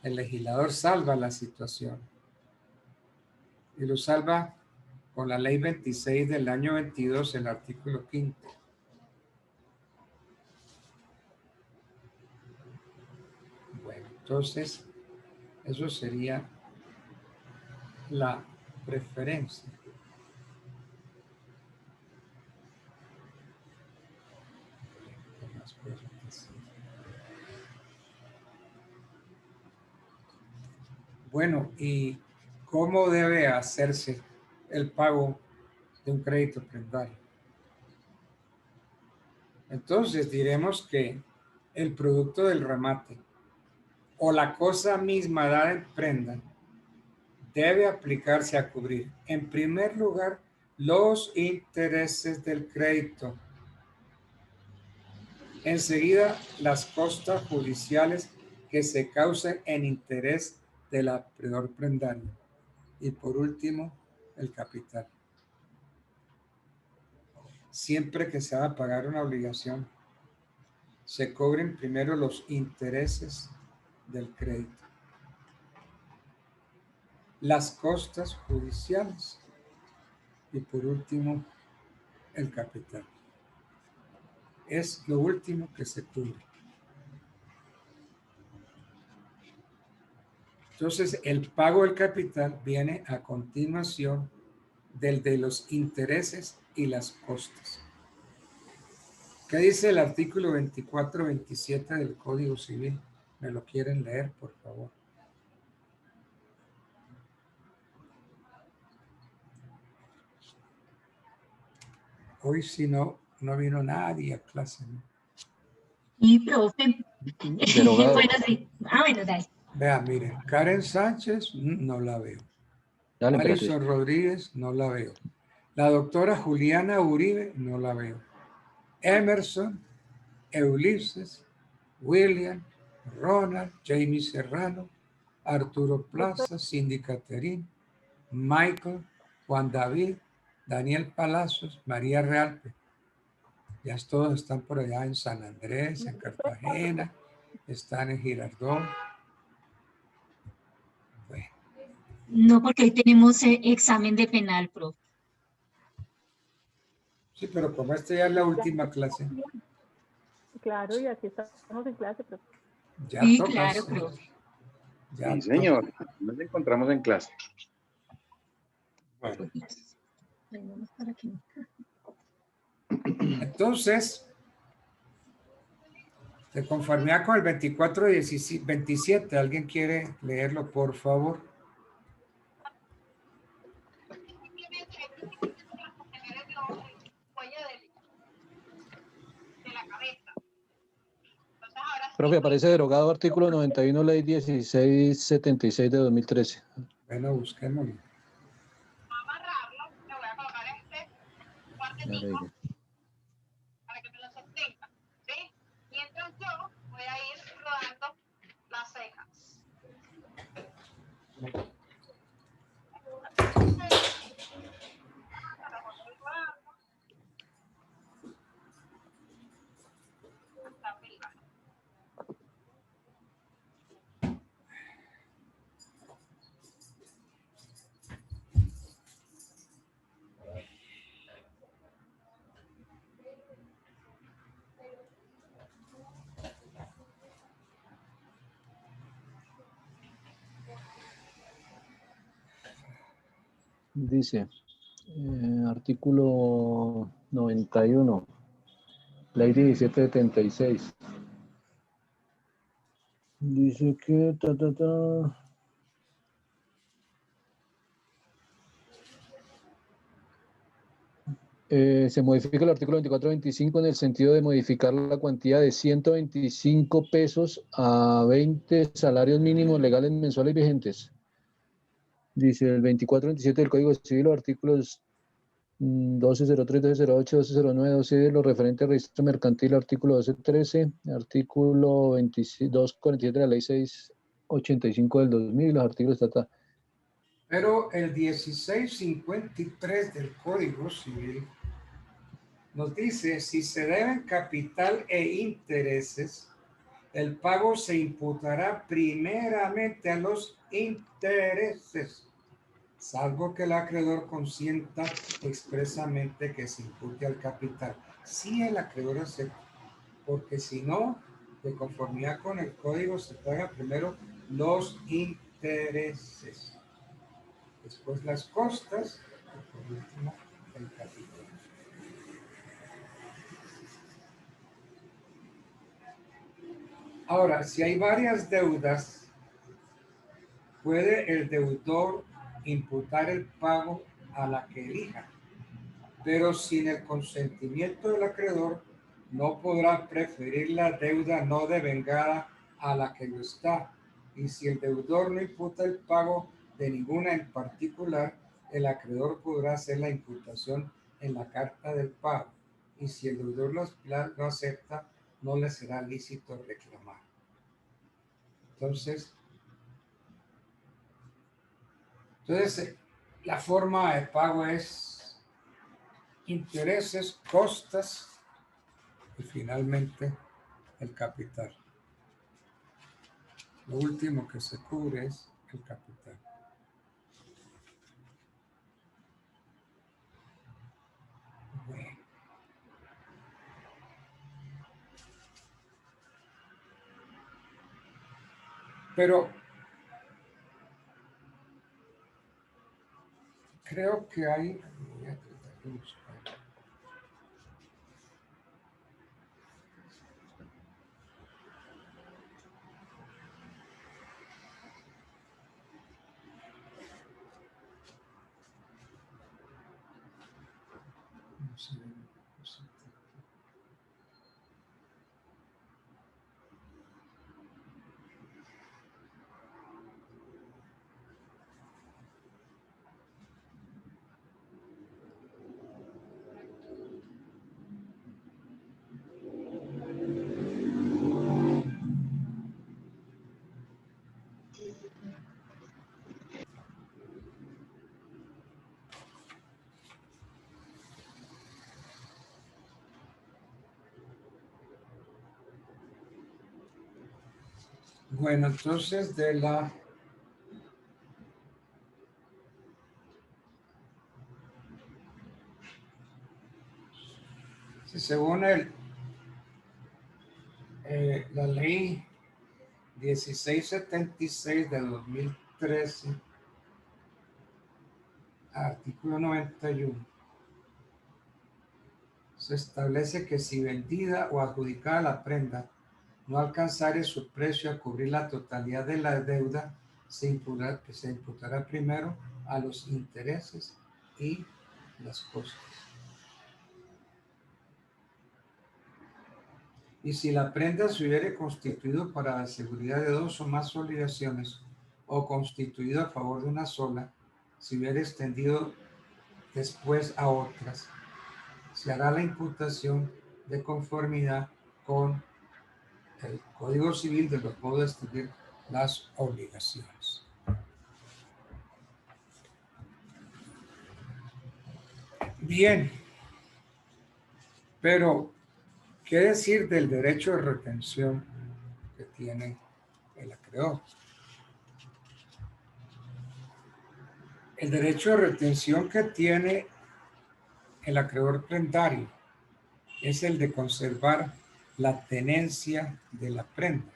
el legislador salva la situación y lo salva con la ley 26 del año 22, el artículo 5. Bueno, entonces, eso sería la preferencia. Bueno, ¿y cómo debe hacerse el pago de un crédito prendario? Entonces diremos que el producto del remate o la cosa misma dada en prenda debe aplicarse a cubrir, en primer lugar, los intereses del crédito. Enseguida, las costas judiciales que se causen en interés del acreedor prendario. Y por último, el capital. Siempre que se va a pagar una obligación, se cobren primero los intereses del crédito, las costas judiciales y por último, el capital. Es lo último que se cubre. Entonces, el pago del capital viene a continuación del de los intereses y las costas. ¿Qué dice el artículo 24-27 del Código Civil? ¿Me lo quieren leer, por favor? Hoy si no vino nadie a clase, ¿no? Y profe, Derogado. bueno, sí. Bueno, dale. Vea, mire, Karen Sánchez, no la veo. Dale, emperatriz. Alison Rodríguez, no la veo. La doctora Juliana Uribe, no la veo. Emerson, Ulises, William, Ronald, Jamie Serrano, Arturo Plaza, Cindy Caterín, Michael, Juan David, Daniel Palacios, María Realpe. Ya todos están por allá en San Andrés, en Cartagena, están en Girardot. Bueno, No, porque hoy tenemos examen de penal, profe. sí, pero como esta ya es la última clase, Claro, y aquí estamos en clase, pero ya Sí, toca. claro, profe. Ya Sí, señor. toca. Nos encontramos en clase. Bueno, Ay, vamos para aquí. entonces, de conformidad con el 24-27, ¿alguien quiere leerlo, por favor? Profe, aparece derogado artículo 91, ley 1676 de 2013. Bueno, busquémoslo. La ley. Para que me lo sostenga, ¿sí? Mientras yo voy a ir rodando las cejas. Hasta arriba. Dice, artículo 91, ley 1776. Dice que Se modifica el artículo 2425 en el sentido de modificar la cuantía de 125 pesos a 20 salarios mínimos legales mensuales vigentes. Dice el 2427 del Código Civil, los artículos 1203, 1208, 1209, 12 de lo referente al registro mercantil, artículo 1213, artículo 2247 de la ley 685 del 2000 y los artículos Pero el 1653 del Código Civil nos dice, si se deben capital e intereses, el pago se imputará primeramente a los intereses, salvo que el acreedor consienta expresamente que se impute al capital. Si el acreedor acepta, porque si no, de conformidad con el código, se paga primero los intereses, después las costas y por último el capital. Ahora, si hay varias deudas, puede el deudor imputar el pago a la que elija, pero sin el consentimiento del acreedor no podrá preferir la deuda no devengada a la que lo está. Y si el deudor no imputa el pago de ninguna en particular, el acreedor podrá hacer la imputación en la carta del pago. Y si el deudor lo acepta, no le será lícito reclamar. Entonces, la forma de pago es intereses, costas y finalmente el capital. Lo último que se cubre es el capital. Bueno. Pero creo que hay... Voy a tratar de buscar. No sé, no sé. Bueno, entonces de la... Si según la ley 1676 de 2013, artículo 91, se establece que si vendida o adjudicada la prenda no alcanzare su precio a cubrir la totalidad de la deuda, se imputará primero a los intereses y las costas. Y si la prenda se hubiere constituido para la seguridad de dos o más obligaciones o constituido a favor de una sola, se hubiera extendido después a otras, se hará la imputación de conformidad con el Código Civil de los modos de extinguir las obligaciones. Bien, pero ¿qué decir del derecho de retención que tiene el acreedor? El derecho de retención que tiene el acreedor prendario es el de conservar la tenencia de la prenda.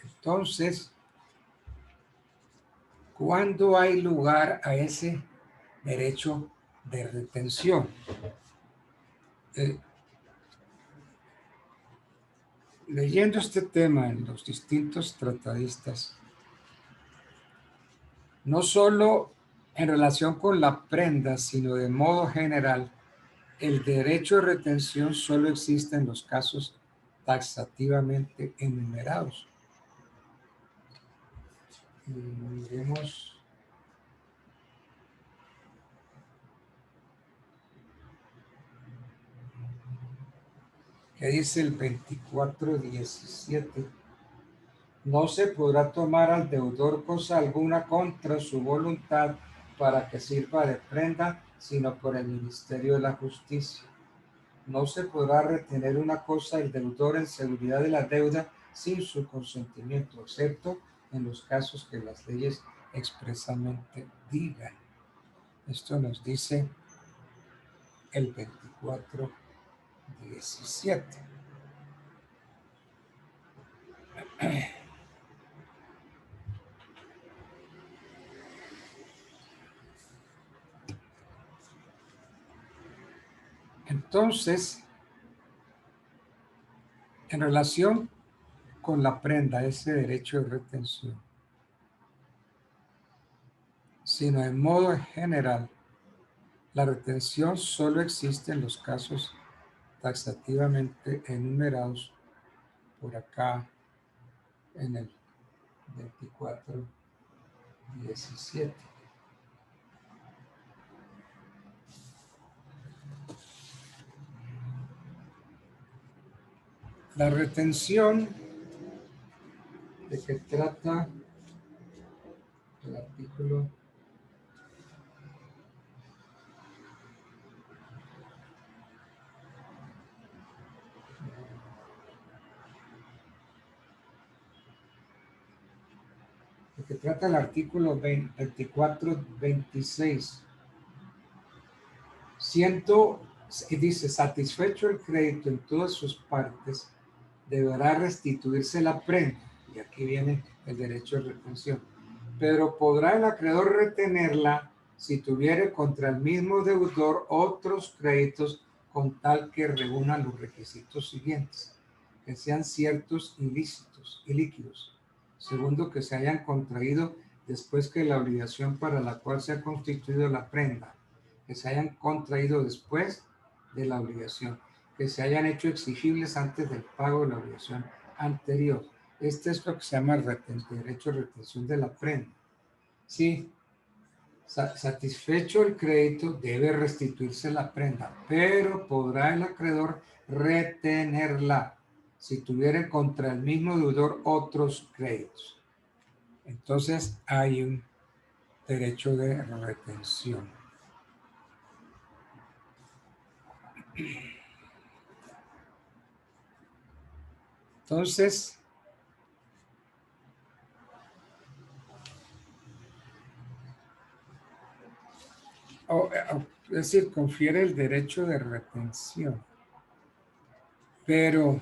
Entonces, ¿cuándo hay lugar a ese derecho de retención? Leyendo este tema en los distintos tratadistas, no solo en relación con la prenda, sino de modo general, el derecho de retención solo existe en los casos taxativamente enumerados. Miremos. ¿Qué dice el 24.17? No se podrá tomar al deudor cosa alguna contra su voluntad para que sirva de prenda, sino por el Ministerio de la Justicia. No se podrá retener una cosa del deudor en seguridad de la deuda sin su consentimiento, excepto en los casos que las leyes expresamente digan. Esto nos dice el 24.17. Entonces, en relación con la prenda, ese derecho de retención, sino en modo general, la retención solo existe en los casos taxativamente enumerados por acá en el 24.17. La retención de que trata el artículo 24.26. Y dice, satisfecho el crédito en todas sus partes, deberá restituirse la prenda. Y aquí viene el derecho de retención. Pero podrá el acreedor retenerla si tuviere contra el mismo deudor otros créditos con tal que reúnan los requisitos siguientes, que sean ciertos y lícitos y líquidos. Segundo, que se hayan contraído después que la obligación para la cual se ha constituido la prenda, que se hayan contraído después de la obligación, que se hayan hecho exigibles antes del pago de la obligación anterior. Este es lo que se llama el derecho de retención de la prenda. Sí, satisfecho el crédito, debe restituirse la prenda, pero podrá el acreedor retenerla si tuviera contra el mismo deudor otros créditos. Entonces hay un derecho de retención. Entonces, es decir, confiere el derecho de retención. Pero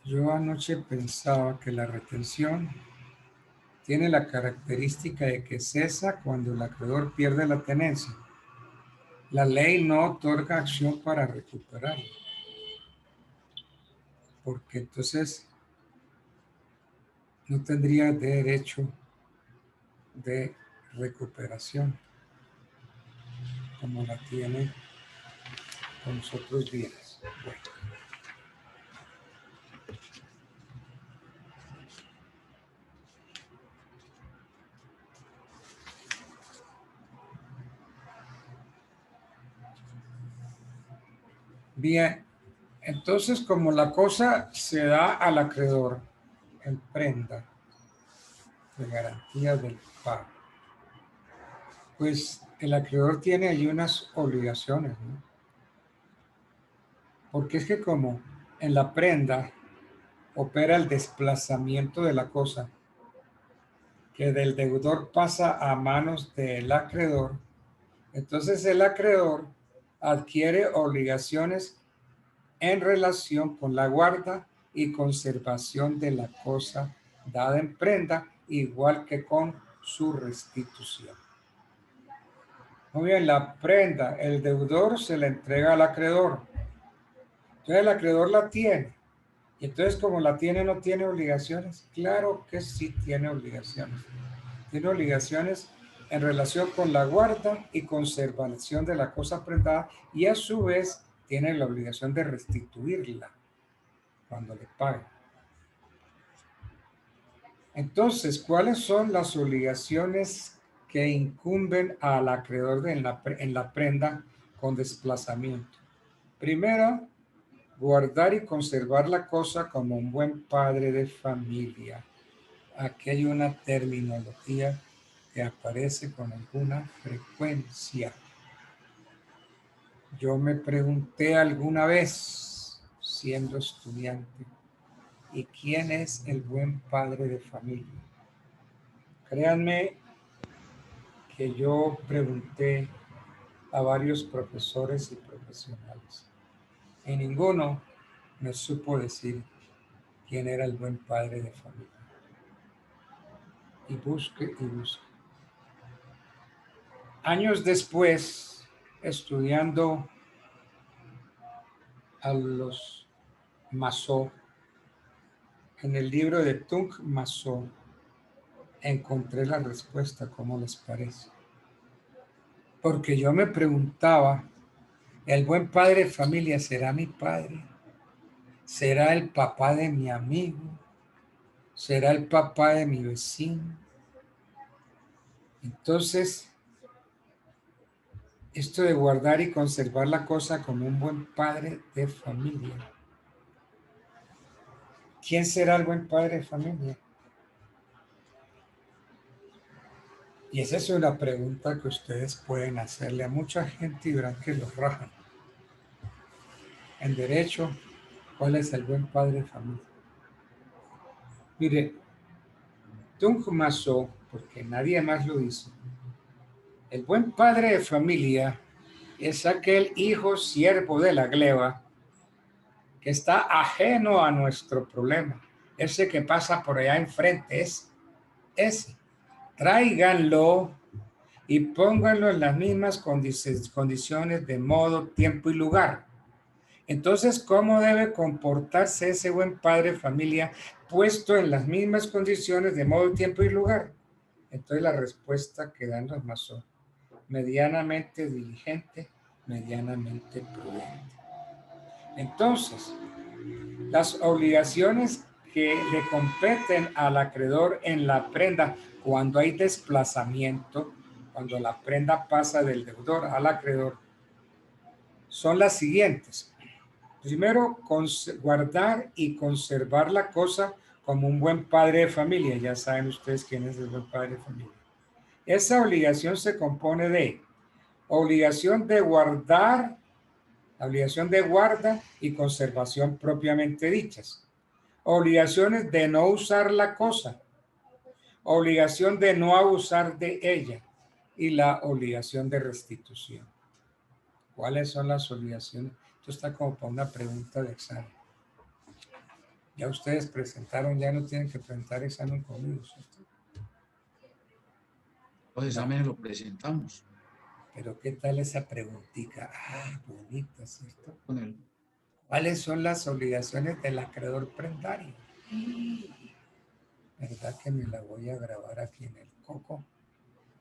yo anoche pensaba que la retención tiene la característica de que cesa cuando el acreedor pierde la tenencia. La ley no otorga acción para recuperarlo, porque entonces no tendría derecho de recuperación como la tiene con los otros bienes. Bueno. Bien, entonces como la cosa se da al acreedor en prenda de garantía del pago, pues el acreedor tiene ahí unas obligaciones, ¿no? Porque es que como en la prenda opera el desplazamiento de la cosa, que del deudor pasa a manos del acreedor, entonces el acreedor adquiere obligaciones en relación con la guarda y conservación de la cosa dada en prenda, igual que con su restitución. Muy bien, la prenda, el deudor se la entrega al acreedor. Entonces el acreedor la tiene Y entonces, como la tiene, no tiene obligaciones. Claro que sí tiene obligaciones. Tiene obligaciones en relación con la guarda y conservación de la cosa prestada, y a su vez tiene la obligación de restituirla cuando le pague. Entonces, ¿cuáles son las obligaciones que incumben al acreedor en la prenda con desplazamiento? Primero, guardar y conservar la cosa como un buen padre de familia. Aquí hay una terminología que aparece con alguna frecuencia. Yo me pregunté alguna vez, siendo estudiante, ¿y quién es el buen padre de familia? Créanme que yo pregunté a varios profesores y profesionales, y ninguno me supo decir quién era el buen padre de familia. Y busque y busque. Años después, estudiando a los Masó, en el libro de Tung Masó, encontré la respuesta, ¿cómo les parece? Porque yo me preguntaba, ¿el buen padre de familia será mi padre? ¿Será el papá de mi amigo? ¿Será el papá de mi vecino? Entonces, esto de guardar y conservar la cosa como un buen padre de familia. ¿Quién será el buen padre de familia? Y esa es una pregunta que ustedes pueden hacerle a mucha gente y verán que los rajan. En derecho, ¿cuál es el buen padre de familia? Mire, Tung Masó, porque nadie más lo hizo, el buen padre de familia es aquel hijo siervo de la gleba que está ajeno a nuestro problema. Ese que pasa por allá enfrente es ese. Tráiganlo y pónganlo en las mismas condiciones de modo, tiempo y lugar. Entonces, ¿cómo debe comportarse ese buen padre de familia puesto en las mismas condiciones de modo, tiempo y lugar? Entonces la respuesta que dan los Masó: medianamente diligente, medianamente prudente. Entonces, las obligaciones que le competen al acreedor en la prenda cuando hay desplazamiento, cuando la prenda pasa del deudor al acreedor, son las siguientes. Primero, guardar y conservar la cosa como un buen padre de familia. Ya saben ustedes quién es el buen padre de familia. Esa obligación se compone de obligación de guardar, la obligación de guarda y conservación propiamente dichas. Obligaciones de no usar la cosa. Obligación de no abusar de ella. Y la obligación de restitución. ¿Cuáles son las obligaciones? Esto está como para una pregunta de examen. Ya ustedes presentaron, ya no tienen que presentar examen conmigo, ¿cierto? Los exámenes los presentamos Pero ¿qué tal esa preguntita? Ah, bonita, ¿cierto? con el ¿Cuáles son las obligaciones del acreedor prendario? ¿Verdad que me la voy a grabar aquí en el coco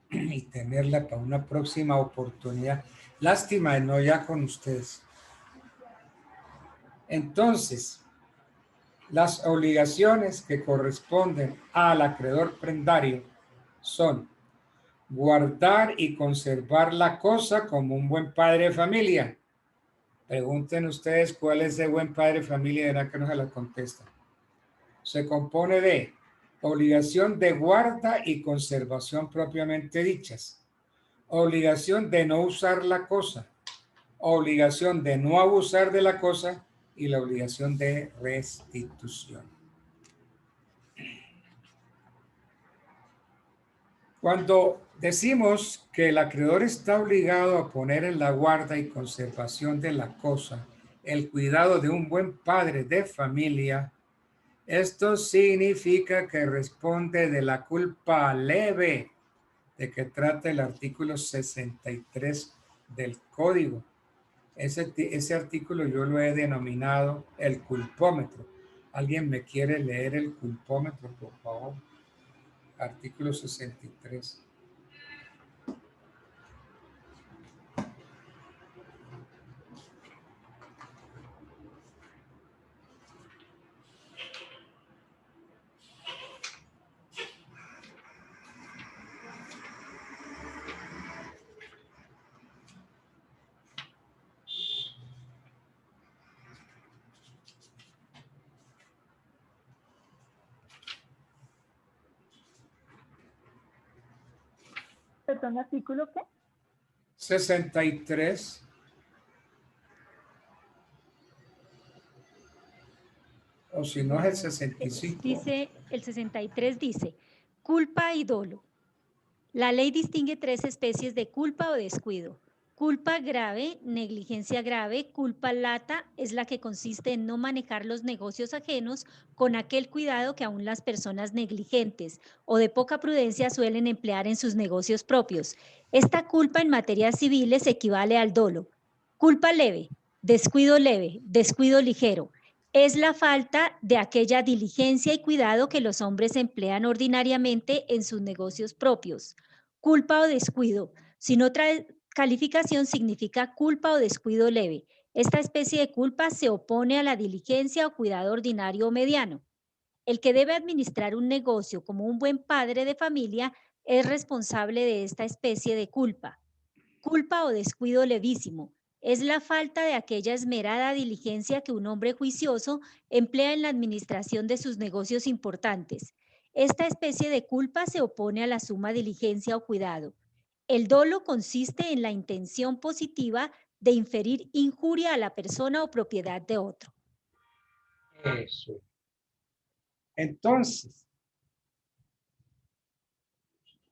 y tenerla para una próxima oportunidad? Lástima de no ya con ustedes. Entonces, las obligaciones que corresponden al acreedor prendario son guardar y conservar la cosa como un buen padre de familia. Pregunten ustedes cuál es el buen padre de familia y verán que no se la contestan. Se compone de obligación de guarda y conservación propiamente dichas, obligación de no usar la cosa, obligación de no abusar de la cosa y la obligación de restitución. Cuando decimos que el acreedor está obligado a poner en la guarda y conservación de la cosa el cuidado de un buen padre de familia, esto significa que responde de la culpa leve de que trata el artículo 63 del Código. Ese artículo yo lo he denominado el culpómetro. ¿Alguien me quiere leer el culpómetro, por favor? Artículo 63. Perdón, ¿artículo qué? 63. O si no es el 65. Dice, el 63 dice, culpa y dolo. La ley distingue tres especies de culpa o descuido. Culpa grave, negligencia grave, culpa lata es la que consiste en no manejar los negocios ajenos con aquel cuidado que aún las personas negligentes o de poca prudencia suelen emplear en sus negocios propios. Esta culpa en materias civiles equivale al dolo. Culpa leve, descuido ligero. Es la falta de aquella diligencia y cuidado que los hombres emplean ordinariamente en sus negocios propios. Culpa o descuido. Sin otra calificación significa culpa o descuido leve. Esta especie de culpa se opone a la diligencia o cuidado ordinario o mediano. El que debe administrar un negocio como un buen padre de familia es responsable de esta especie de culpa. Culpa o descuido levísimo. Es la falta de aquella esmerada diligencia que un hombre juicioso emplea en la administración de sus negocios importantes. Esta especie de culpa se opone a la suma diligencia o cuidado. El dolo consiste en la intención positiva de inferir injuria a la persona o propiedad de otro. Eso. Entonces,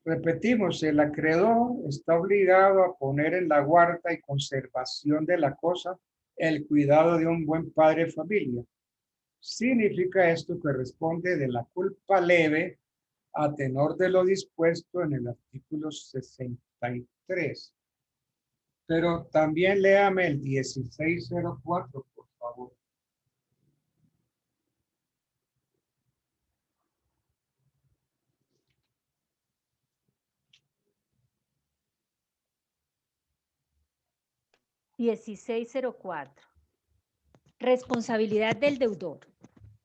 repetimos, el acreedor está obligado a poner en la guarda y conservación de la cosa el cuidado de un buen padre de familia. Significa esto que responde de la culpa leve a tenor de lo dispuesto en el artículo 63. Pero también léame el 1604, por favor. (1604) Responsabilidad del deudor.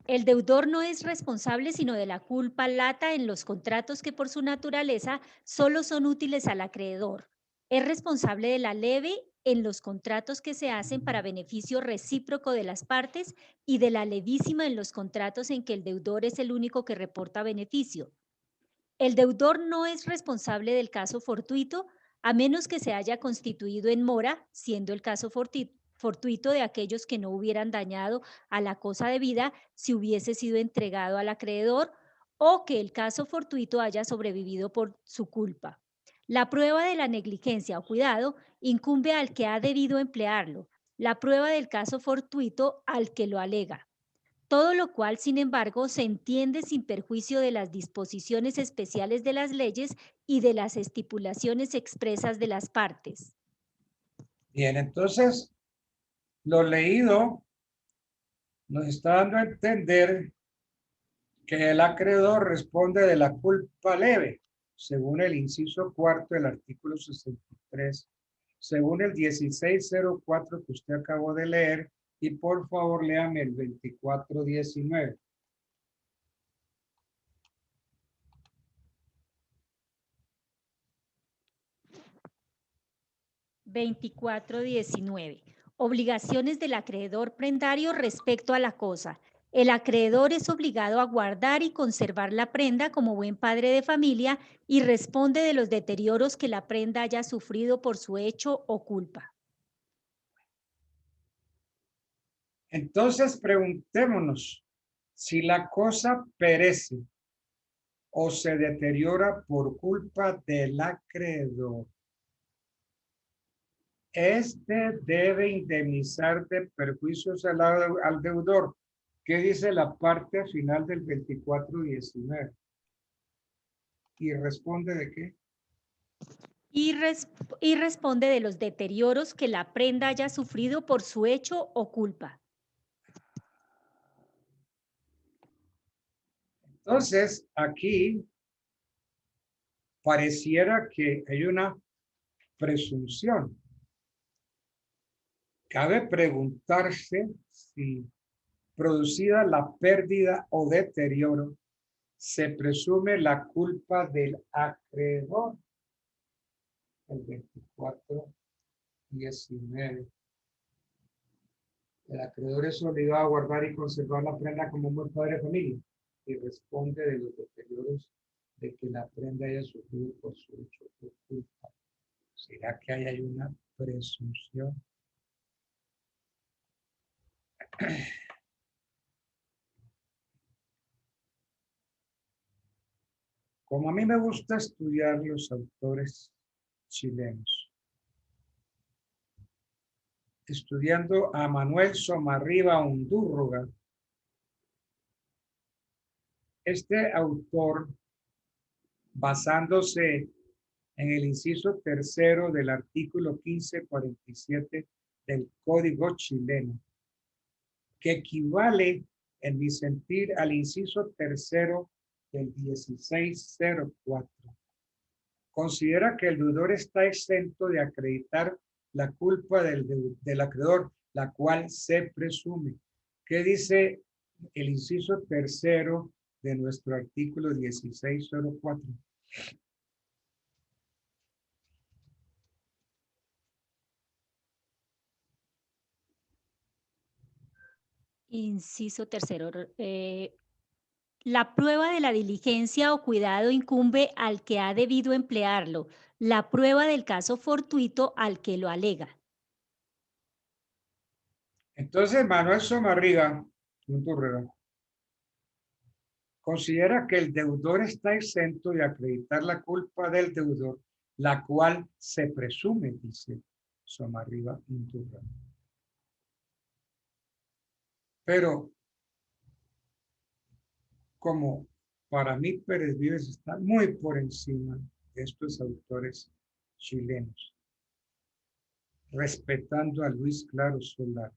El deudor no es responsable sino de la culpa lata en los contratos que por su naturaleza solo son útiles al acreedor. Es responsable de la leve en los contratos que se hacen para beneficio recíproco de las partes y de la levísima en los contratos en que el deudor es el único que reporta beneficio. El deudor no es responsable del caso fortuito a menos que se haya constituido en mora, siendo el caso fortuito de aquellos que no hubieran dañado a la cosa debida si hubiese sido entregado al acreedor, o que el caso fortuito haya sobrevivido por su culpa. La prueba de la negligencia o cuidado incumbe al que ha debido emplearlo, la prueba del caso fortuito al que lo alega. Todo lo cual, sin embargo, se entiende sin perjuicio de las disposiciones especiales de las leyes y de las estipulaciones expresas de las partes. Bien, entonces, lo leído nos está dando a entender que el acreedor responde de la culpa leve, según el inciso cuarto del artículo 63, según el 1604 que usted acabó de leer, y por favor léame el 2419. (2419) Obligaciones del acreedor prendario respecto a la cosa. El acreedor es obligado a guardar y conservar la prenda como buen padre de familia y responde de los deterioros que la prenda haya sufrido por su hecho o culpa. Entonces preguntémonos, si la cosa perece o se deteriora por culpa del acreedor, este debe indemnizar de perjuicios al deudor. ¿Qué dice la parte final del 2419? ¿Y responde de qué? Y responde de los deterioros que la prenda haya sufrido por su hecho o culpa. Entonces, aquí pareciera que hay una presunción. Cabe preguntarse si, producida la pérdida o deterioro, se presume la culpa del acreedor. El 24:19. El acreedor es obligado a guardar y conservar la prenda como un buen padre de familia y responde de los deterioros de que la prenda haya sufrido por su hecho o culpa. ¿Será que ahí hay una presunción? Como a mí me gusta estudiar los autores chilenos, estudiando a Manuel Somarriba Undurruga, este autor, basándose en el inciso tercero del artículo 1547 del Código chileno, que equivale, en mi sentir, al inciso tercero del 1604. Considera que el deudor está exento de acreditar la culpa del acreedor, la cual se presume. ¿Qué dice el inciso tercero de nuestro artículo 1604? Inciso tercero. La prueba de la diligencia o cuidado incumbe al que ha debido emplearlo. La prueba del caso fortuito al que lo alega. Entonces, Manuel Somarriba considera que el deudor está exento de acreditar la culpa del deudor, la cual se presume, dice Somarriba Undurraga. Pero, como para mí Pérez Vives está muy por encima de estos autores chilenos, respetando a Luis Claro Solar.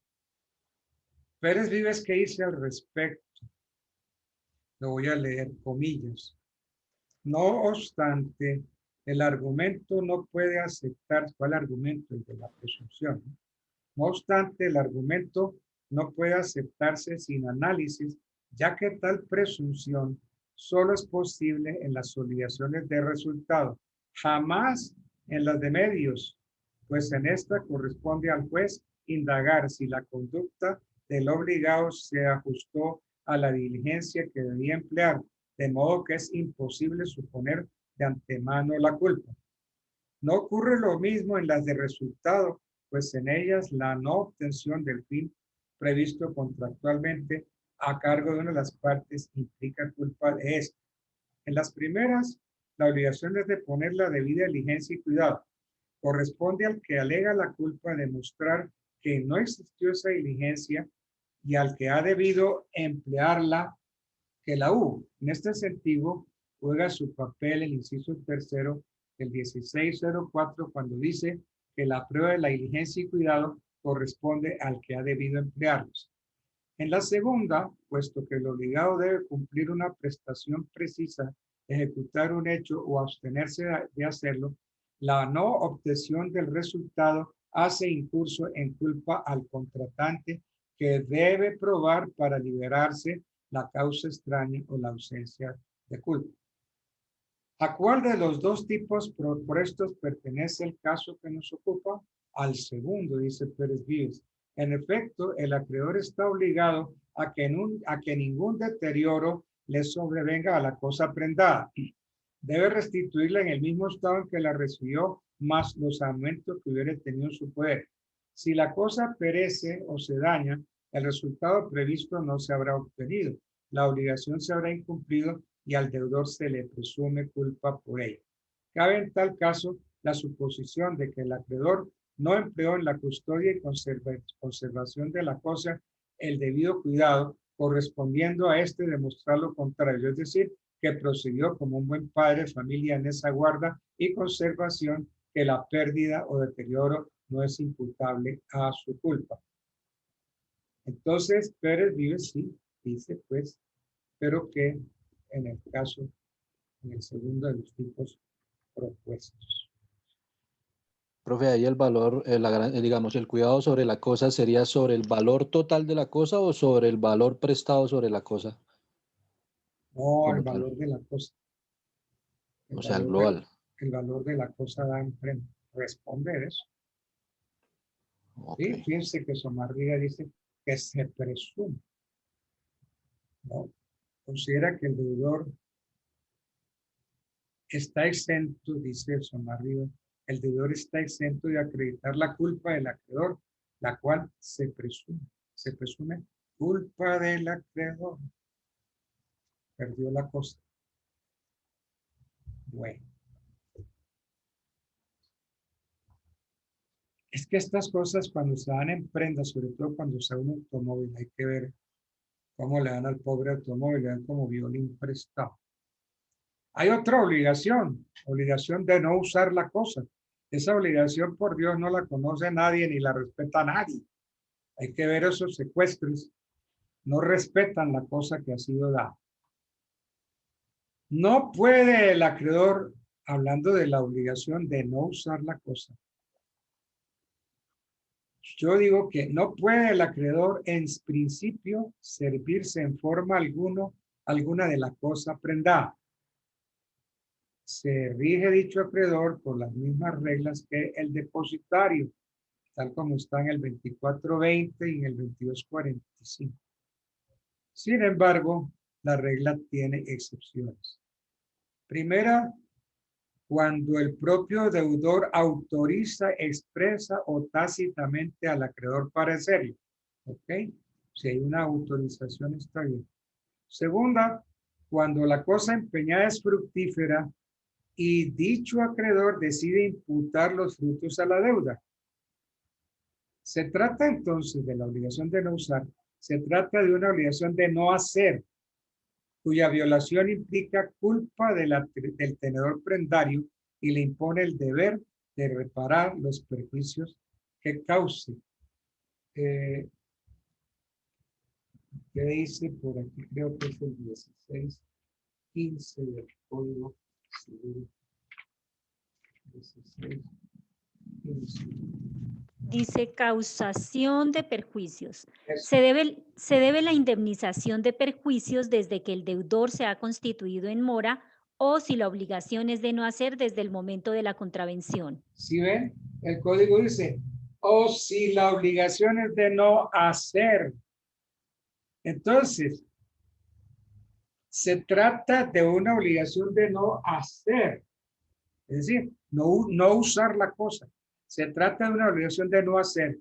Pérez Vives, ¿qué dice al respecto? Lo voy a leer, comillas. No obstante, el argumento no puede aceptar, ¿cuál argumento? El de la presunción. No obstante, el argumento no puede aceptarse sin análisis, ya que tal presunción solo es posible en las obligaciones de resultado, jamás en las de medios, pues en esta corresponde al juez indagar si la conducta del obligado se ajustó a la diligencia que debía emplear, de modo que es imposible suponer de antemano la culpa. No ocurre lo mismo en las de resultado, pues en ellas la no obtención del fin previsto contractualmente a cargo de una de las partes implica culpa de esta. En las primeras, la obligación es de poner la debida diligencia y cuidado. Corresponde al que alega la culpa demostrar que no existió esa diligencia y al que ha debido emplearla que la hubo. En este sentido, juega su papel el inciso tercero del 1604 cuando dice que la prueba de la diligencia y cuidado corresponde al que ha debido emplearlos. En la segunda, puesto que el obligado debe cumplir una prestación precisa, ejecutar un hecho o abstenerse de hacerlo, la no obtención del resultado hace incurso en culpa al contratante que debe probar para liberarse la causa extraña o la ausencia de culpa. ¿A cuál de los dos tipos propuestos pertenece el caso que nos ocupa? Al segundo, dice Pérez Vives. En efecto, el acreedor está obligado a que ningún deterioro le sobrevenga a la cosa prendada. Debe restituirla en el mismo estado en que la recibió, más los aumentos que hubiera tenido en su poder. Si la cosa perece o se daña, el resultado previsto no se habrá obtenido. La obligación se habrá incumplido y al deudor se le presume culpa por ello. Cabe en tal caso la suposición de que el acreedor no empleó en la custodia y conservación de la cosa el debido cuidado, correspondiendo a este demostrar lo contrario, es decir, que procedió como un buen padre de familia en esa guarda y conservación, que la pérdida o deterioro no es imputable a su culpa. Entonces, Pérez Vives sí dice, pues, pero que en el caso, en el segundo de los tipos propuestos. Profe, ahí el valor, digamos, el cuidado sobre la cosa sería sobre el valor total de la cosa o sobre el valor prestado sobre la cosa. No, el Como tal. valor de la cosa. O sea, el global. El valor de la cosa da enfrente. Responder eso. Ok. Sí, fíjense que Somarriga dice que se presume. ¿No? Considera que el deudor está exento, dice Somarriga, el deudor está exento de acreditar la culpa del acreedor, la cual se presume culpa del acreedor. Perdió la cosa. Bueno. Es que estas cosas cuando se dan en prenda, sobre todo cuando se da un automóvil, hay que ver cómo le dan al pobre automóvil, le dan como violín prestado. Hay otra obligación de no usar la cosa. Esa obligación, por Dios, no la conoce nadie ni la respeta nadie. Hay que ver esos secuestros. No respetan la cosa que ha sido dada. No puede el acreedor, hablando de la obligación de no usar la cosa. Yo digo que no puede el acreedor en principio servirse en forma alguna de la cosa prendada. Se rige dicho acreedor por las mismas reglas que el depositario, tal como está en el 2420 y en el 2245. Sin embargo, la regla tiene excepciones. Primera, cuando el propio deudor autoriza expresa o tácitamente al acreedor para hacerlo. ¿Ok? Si hay una autorización, está bien. Segunda, cuando la cosa empeñada es fructífera y dicho acreedor decide imputar los frutos a la deuda. Se trata entonces de la obligación de no usar, se trata de una obligación de no hacer, cuya violación implica culpa del tenedor prendario y le impone el deber de reparar los perjuicios que cause. ¿Qué dice por aquí? Creo que es el 16:15 del Código Civil. 16:15. Dice causación de perjuicios. Eso. Se debe la indemnización de perjuicios desde que el deudor se ha constituido en mora o si la obligación es de no hacer desde el momento de la contravención. ¿Sí ven? El código dice, o si la obligación es de no hacer. Entonces, se trata de una obligación de no hacer. Es decir, no usar la cosa. Se trata de una obligación de no hacer,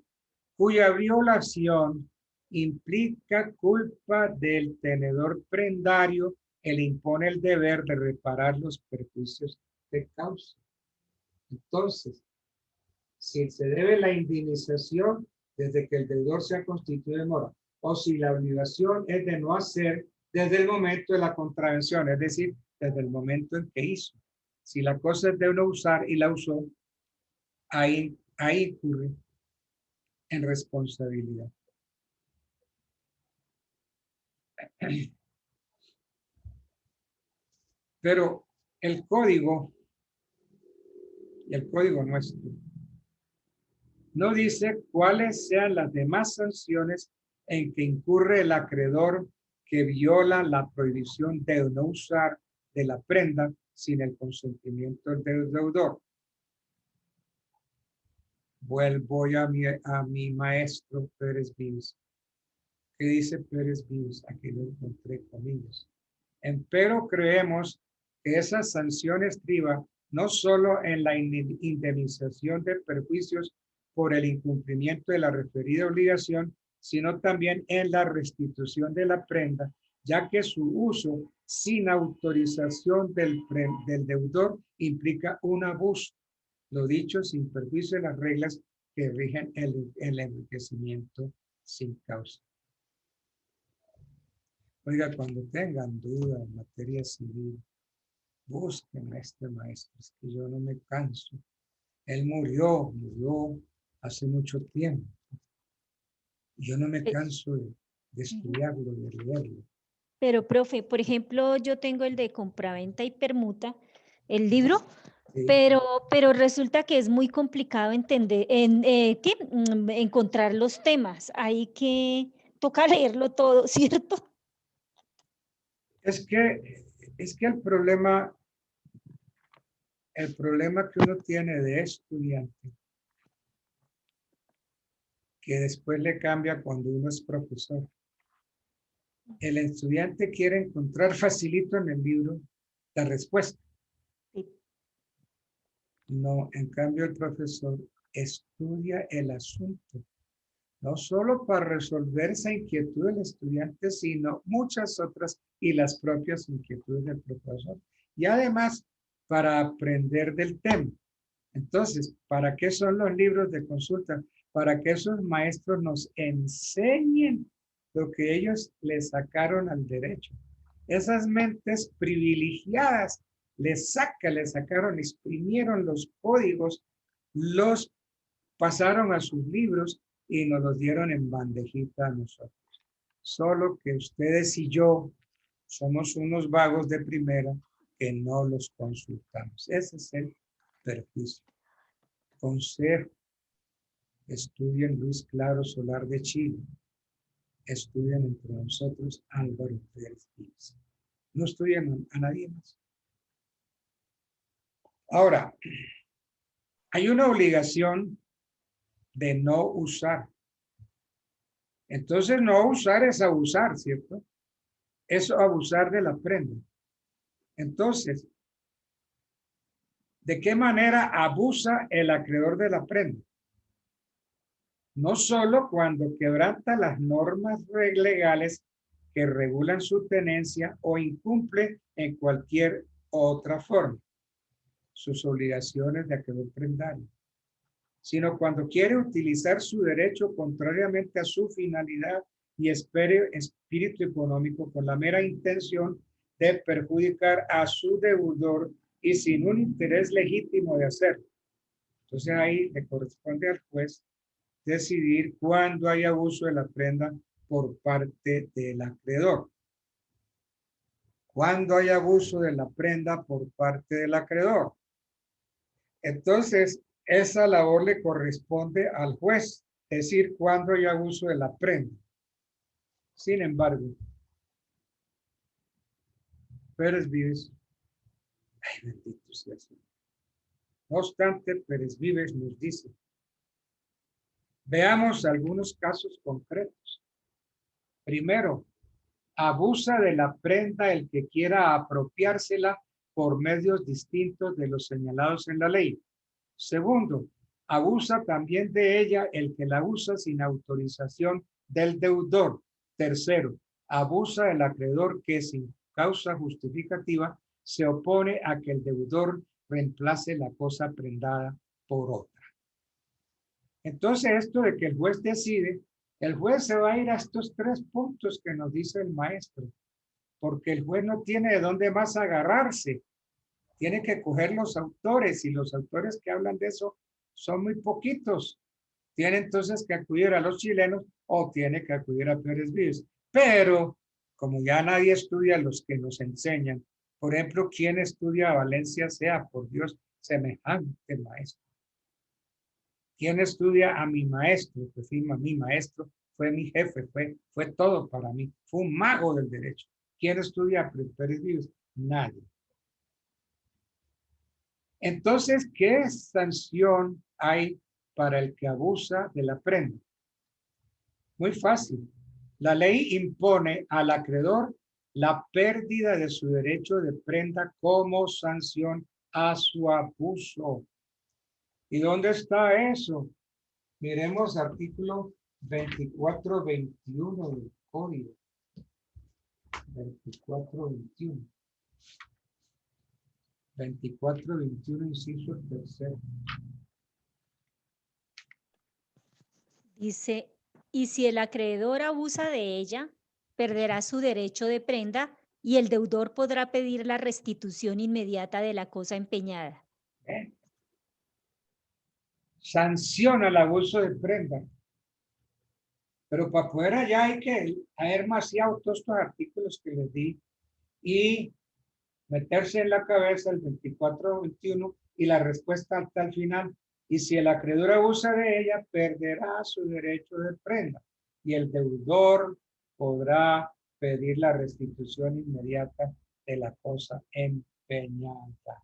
cuya violación implica culpa del tenedor prendario que le impone el deber de reparar los perjuicios que causa. Entonces, si se debe la indemnización desde que el deudor se ha constituido en mora, o si la obligación es de no hacer desde el momento de la contravención, es decir, desde el momento en que hizo. Si la cosa es de no usar y la usó, ahí incurre en responsabilidad. Pero el código nuestro no dice cuáles sean las demás sanciones en que incurre el acreedor que viola la prohibición de no usar de la prenda sin el consentimiento del deudor. Vuelvo a mi maestro Pérez Vives. ¿Qué dice Pérez Vives? Aquí lo encontré comillas. Empero creemos que esas sanciones estriban no solo en la indemnización de perjuicios por el incumplimiento de la referida obligación, sino también en la restitución de la prenda, ya que su uso sin autorización del deudor implica un abuso, lo dicho sin perjuicio de las reglas que rigen el enriquecimiento sin causa. Oiga, cuando tengan dudas en materia civil, busquen a este maestro, es que yo no me canso. Él murió hace mucho tiempo. Yo no me canso de estudiarlo, de leerlo. Pero, profe, por ejemplo, yo tengo el de compraventa y permuta, el libro, Sí. pero resulta que es muy complicado entender, encontrar los temas. Hay que toca leerlo todo, ¿cierto? Es que el problema que uno tiene de estudiante, que después le cambia cuando uno es profesor. El estudiante quiere encontrar facilito en el libro la respuesta. Sí. No, en cambio el profesor estudia el asunto, no solo para resolver esa inquietud del estudiante, sino muchas otras y las propias inquietudes del profesor. Y además para aprender del tema. Entonces, ¿para qué son los libros de consulta? Para que esos maestros nos enseñen lo que ellos le sacaron al derecho. Esas mentes privilegiadas le sacaron, exprimieron los códigos, los pasaron a sus libros y nos los dieron en bandejita a nosotros. Solo que ustedes y yo somos unos vagos de primera que no los consultamos. Ese es el perjuicio. Consejo: estudien Luis Claro Solar de Chile. Estudien entre nosotros Álvaro Pérez Vives. No estudien a nadie más. Ahora, hay una obligación de no usar. Entonces, no usar es abusar, ¿cierto? Es abusar de la prenda. Entonces, ¿de qué manera abusa el acreedor de la prenda? No solo cuando quebranta las normas legales que regulan su tenencia o incumple en cualquier otra forma sus obligaciones de acreedor prendario, sino cuando quiere utilizar su derecho contrariamente a su finalidad y espíritu económico con la mera intención de perjudicar a su deudor y sin un interés legítimo de hacerlo. Entonces ahí le corresponde al juez decidir cuándo hay abuso de la prenda por parte del acreedor. Cuándo hay abuso de la prenda por parte del acreedor. Entonces, esa labor le corresponde al juez, decir cuándo hay abuso de la prenda. Sin embargo, Pérez Vives, ay, bendito sea el Señor. No obstante, Pérez Vives nos dice, veamos algunos casos concretos. Primero, abusa de la prenda el que quiera apropiársela por medios distintos de los señalados en la ley. Segundo, abusa también de ella el que la usa sin autorización del deudor. Tercero, abusa del acreedor que sin causa justificativa se opone a que el deudor reemplace la cosa prendada por otra. Entonces, esto de que el juez decide, el juez se va a ir a estos 3 puntos que nos dice el maestro, porque el juez no tiene de dónde más agarrarse. Tiene que coger los autores y los autores que hablan de eso son muy poquitos. Tiene entonces que acudir a los chilenos o tiene que acudir a Pérez Vives. Pero como ya nadie estudia los que nos enseñan, por ejemplo, ¿quién estudia a Valencia Sea? Por Dios, semejante maestro. ¿Quién estudia a mi maestro? Que firma mi maestro, fue mi jefe, fue todo para mí. Fue un mago del derecho. ¿Quién estudia a Pérez Vives? Nadie. Entonces, ¿qué sanción hay para el que abusa de la prenda? Muy fácil. La ley impone al acreedor la pérdida de su derecho de prenda como sanción a su abuso. ¿Y dónde está eso? Miremos artículo 2421 del Código. 2421. 2421, inciso tercero. Dice, y si el acreedor abusa de ella, perderá su derecho de prenda y el deudor podrá pedir la restitución inmediata de la cosa empeñada. Sanciona el abuso de prenda. Pero para poder allá hay que haber demasiado todos estos artículos que les di y meterse en la cabeza el 24-21 y la respuesta hasta el final. Y si el acreedor abusa de ella, perderá su derecho de prenda y el deudor podrá pedir la restitución inmediata de la cosa empeñada.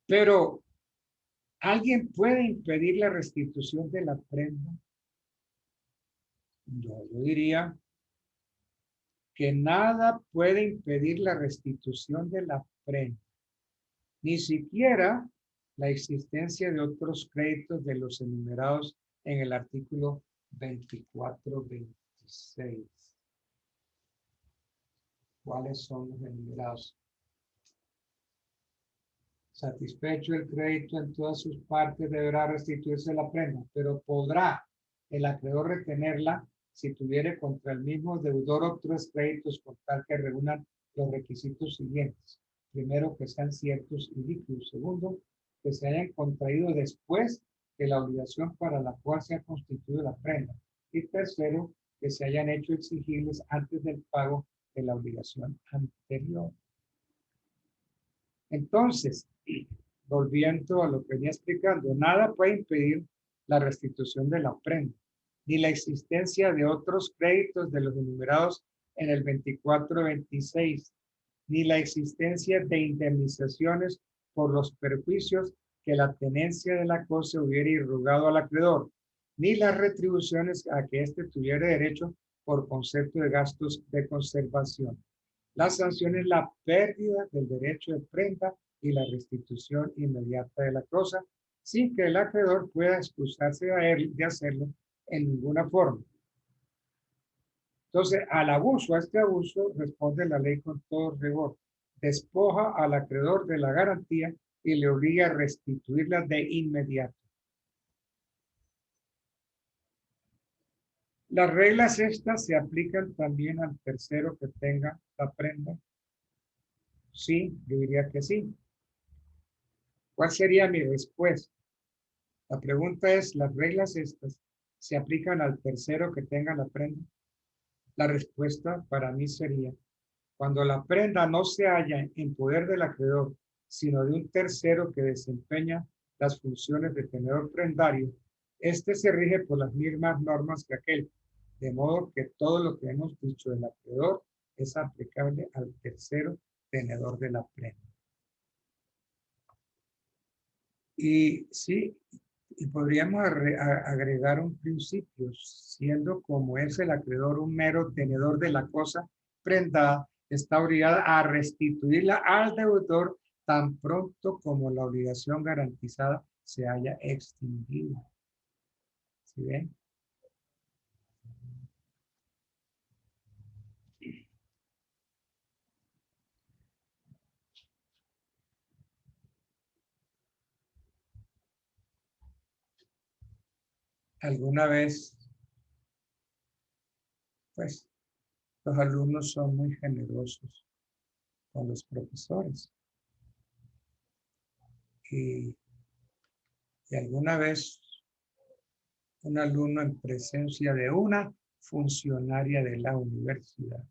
Pero, ¿alguien puede impedir la restitución de la prenda? Yo diría que nada puede impedir la restitución de la prenda, ni siquiera la existencia de otros créditos de los enumerados en el artículo 24-26. ¿Cuáles son los enumerados? Satisfecho el crédito en todas sus partes, deberá restituirse la prenda, pero podrá el acreedor retenerla si tuviere contra el mismo deudor otros créditos con tal que reúnan los requisitos siguientes. Primero, que sean ciertos y líquidos. Segundo, que se hayan contraído después de la obligación para la cual se ha constituido la prenda. Y tercero, que se hayan hecho exigibles antes del pago de la obligación anterior. Entonces, volviendo a lo que venía explicando, nada puede impedir la restitución de la prenda, ni la existencia de otros créditos de los enumerados en el 24-26, ni la existencia de indemnizaciones por los perjuicios que la tenencia de la cosa hubiera irrogado al acreedor, ni las retribuciones a que éste tuviera derecho por concepto de gastos de conservación. La sanción es la pérdida del derecho de prenda y la restitución inmediata de la cosa, sin que el acreedor pueda excusarse de hacerlo en ninguna forma. Entonces, al abuso, a este abuso, responde la ley con todo rigor. Despoja al acreedor de la garantía y le obliga a restituirla de inmediato. Las reglas estas se aplican también al tercero que tenga la prenda. Sí, yo diría que sí. ¿Cuál sería mi respuesta? La pregunta es, ¿las reglas estas se aplican al tercero que tenga la prenda? La respuesta para mí sería, cuando la prenda no se halla en poder del acreedor, sino de un tercero que desempeña las funciones de tenedor prendario, este se rige por las mismas normas que aquel, de modo que todo lo que hemos dicho del acreedor es aplicable al tercero tenedor de la prenda. Y sí, y podríamos agregar un principio, siendo como es el acreedor un mero tenedor de la cosa prendada, está obligada a restituirla al deudor tan pronto como la obligación garantizada se haya extinguido. ¿Sí ven? Alguna vez, pues, los alumnos son muy generosos con los profesores. Y alguna vez un alumno en presencia de una funcionaria de la universidad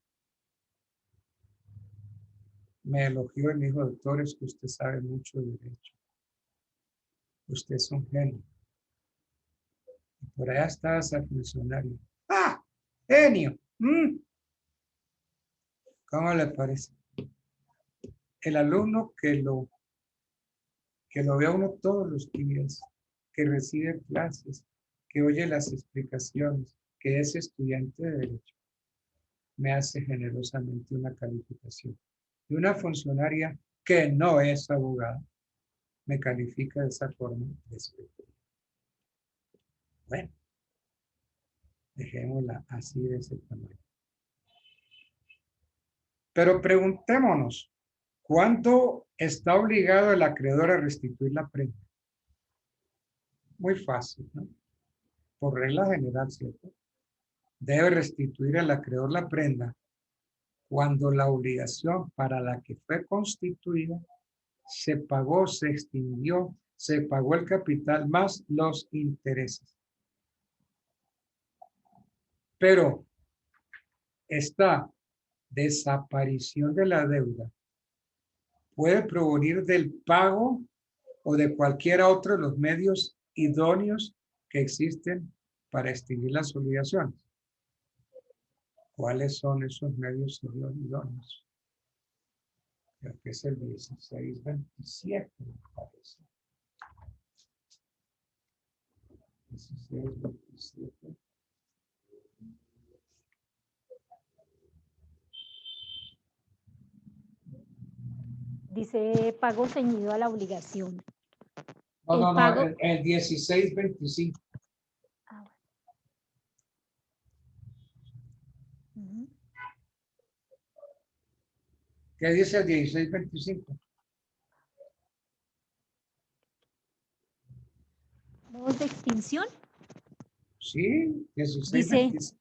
me elogió y me dijo, doctor, es que usted sabe mucho de derecho. Usted es un genio. Y por allá estaba esa funcionaria. ¡Ah! ¡Genio! ¿Cómo le parece? El alumno que lo ve a uno todos los días, que recibe clases, que oye las explicaciones, que es estudiante de derecho, me hace generosamente una calificación. Y una funcionaria que no es abogada me califica de esa forma despectiva. Bueno, dejémosla así de ese tamaño. Pero preguntémonos, ¿cuándo está obligado el acreedor a restituir la prenda? Muy fácil, ¿no? Por regla general, ¿cierto? Debe restituir al acreedor la prenda cuando la obligación para la que fue constituida se pagó, se extinguió, se pagó el capital más los intereses. Pero esta desaparición de la deuda puede provenir del pago o de cualquier otro de los medios idóneos que existen para extinguir las obligaciones. ¿Cuáles son esos medios idóneos? Creo que es el 1627, me parece. 1627. Dice pago ceñido a la obligación. No, el 1625. Ah, bueno. ¿Qué dice el 1625? ¿Modos de extinción? Sí, 1625. Dice,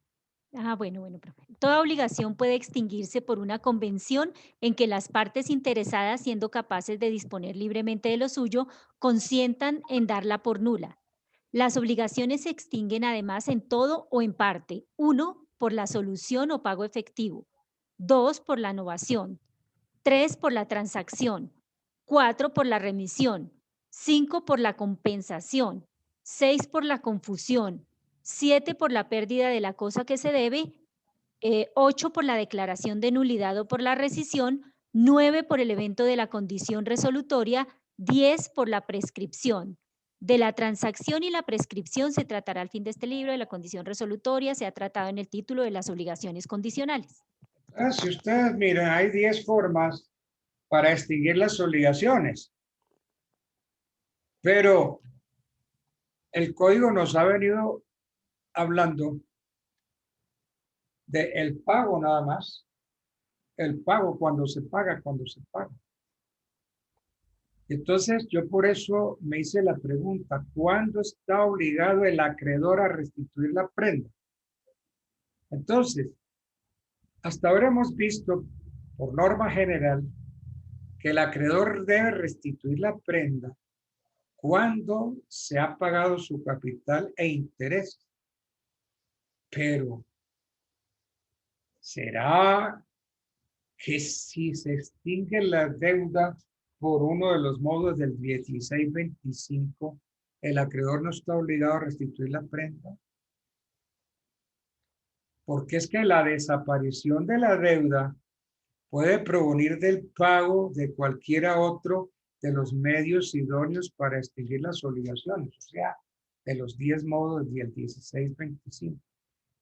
bueno, profe. Toda obligación puede extinguirse por una convención en que las partes interesadas, siendo capaces de disponer libremente de lo suyo, consientan en darla por nula. Las obligaciones se extinguen además en todo o en parte. 1, por la solución o pago efectivo. 2, por la novación. 3, por la transacción. 4, por la remisión. 5, por la compensación. 6, por la confusión. 7, por la pérdida de la cosa que se debe. 8, por la declaración de nulidad o por la rescisión. 9, por el evento de la condición resolutoria. 10, por la prescripción. De la transacción y la prescripción se tratará al fin de este libro. De la condición resolutoria se ha tratado en el título de las obligaciones condicionales. Si ustedes miran, hay 10 formas para extinguir las obligaciones. Pero el código nos ha venido hablando de el pago nada más. El pago cuando se paga. Entonces, yo por eso me hice la pregunta, ¿cuándo está obligado el acreedor a restituir la prenda? Entonces, hasta ahora hemos visto, por norma general, que el acreedor debe restituir la prenda cuando se ha pagado su capital e intereses. Pero, ¿será que si se extingue la deuda por uno de los modos del 1625, el acreedor no está obligado a restituir la prenda? Porque es que la desaparición de la deuda puede provenir del pago de cualquiera otro de los medios idóneos para extinguir las obligaciones, o sea, de los 10 modos del 1625.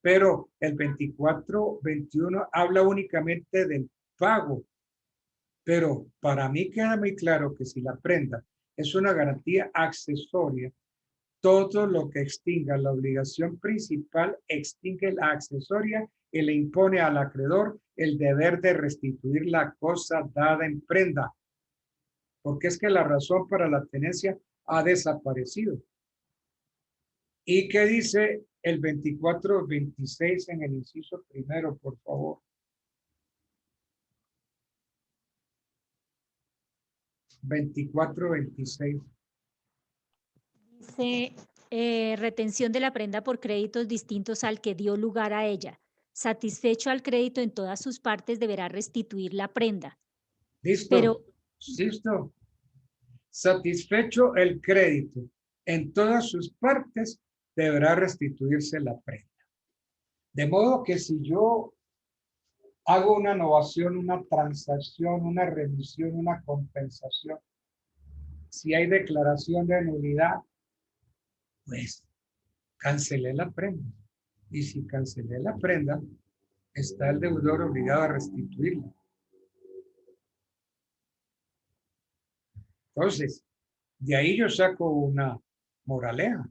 Pero el 2421 habla únicamente del pago. Pero para mí queda muy claro que si la prenda es una garantía accesoria, todo lo que extinga la obligación principal extingue la accesoria y le impone al acreedor el deber de restituir la cosa dada en prenda. Porque es que la razón para la tenencia ha desaparecido. ¿Y qué dice el 2426 en el inciso primero, por favor? 2426. Dice, retención de la prenda por créditos distintos al que dio lugar a ella. Satisfecho al crédito en todas sus partes, deberá restituir la prenda. Listo. Pero, Listo. Satisfecho el crédito en todas sus partes, deberá restituirse la prenda. De modo que si yo hago una novación, una transacción, una remisión, una compensación, si hay declaración de nulidad, pues cancelé la prenda. Y si cancelé la prenda, está el deudor obligado a restituirla. Entonces, de ahí yo saco una moraleja.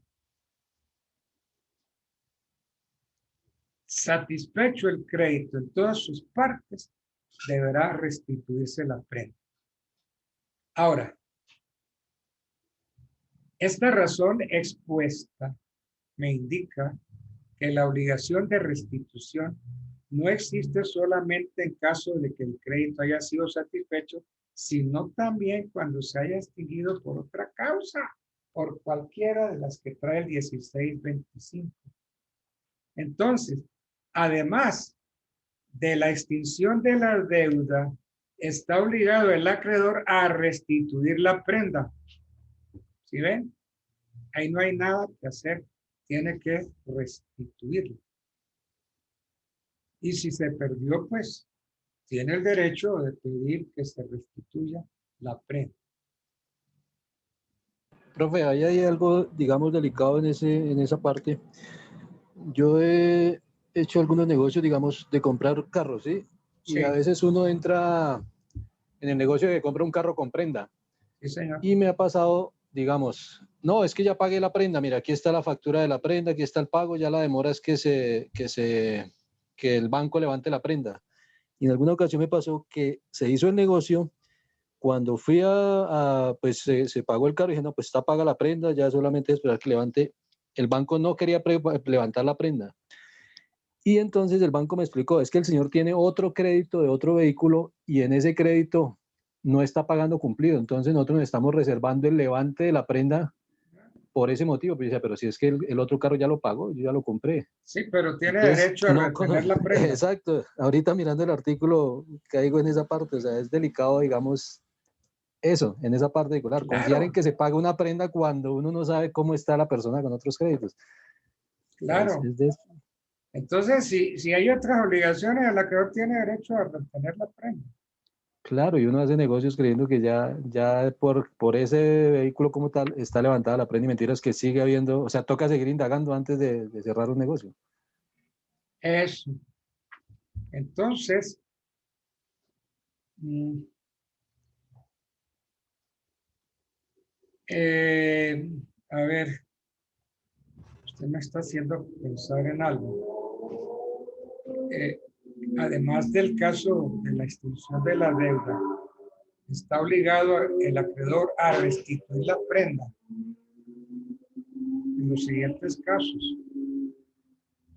Satisfecho el crédito en todas sus partes, deberá restituirse la prenda. Ahora, esta razón expuesta me indica que la obligación de restitución no existe solamente en caso de que el crédito haya sido satisfecho, sino también cuando se haya extinguido por otra causa, por cualquiera de las que trae el 1625. Entonces, además de la extinción de la deuda, está obligado el acreedor a restituir la prenda. ¿Sí ven? Ahí no hay nada que hacer, tiene que restituirla. Y si se perdió, pues tiene el derecho de pedir que se restituya la prenda. Profe, ahí hay algo, digamos, delicado en esa parte. Yo he hecho algunos negocios, digamos, de comprar carros, ¿sí? Sí, Y a veces uno entra en el negocio de compra un carro con prenda. sí, señor. Y me ha pasado, digamos, no, es que ya pagué la prenda, mira, aquí está la factura de la prenda, aquí está el pago, ya la demora es que el banco levante la prenda. Y en alguna ocasión me pasó que se hizo el negocio, cuando fui pues se pagó el carro y dije, no, pues está paga la prenda, ya solamente esperar que levante. El banco no quería levantar la prenda. Y entonces el banco me explicó, es que el señor tiene otro crédito de otro vehículo y en ese crédito no está pagando cumplido. Entonces nosotros nos estamos reservando el levante de la prenda por ese motivo. Pero si es que el otro carro ya lo pagó, yo ya lo compré. Sí, pero tiene Entonces, derecho a retener la prenda. Exacto. Ahorita mirando el artículo caigo en esa parte. O sea, es delicado, digamos, eso, en esa parte particular. Claro. Confiar en que se pague una prenda cuando uno no sabe cómo está la persona con otros créditos. Claro. Entonces, si hay otras obligaciones, el acreedor tiene derecho a retener la prenda. Claro, y uno hace negocios creyendo que ya por ese vehículo como tal está levantada la prenda y mentiras que sigue habiendo, o sea, toca seguir indagando antes de cerrar un negocio. Eso. Entonces, a ver, usted me está haciendo pensar en algo. Además del caso de la extinción de la deuda, está obligado el acreedor a restituir la prenda en los siguientes casos.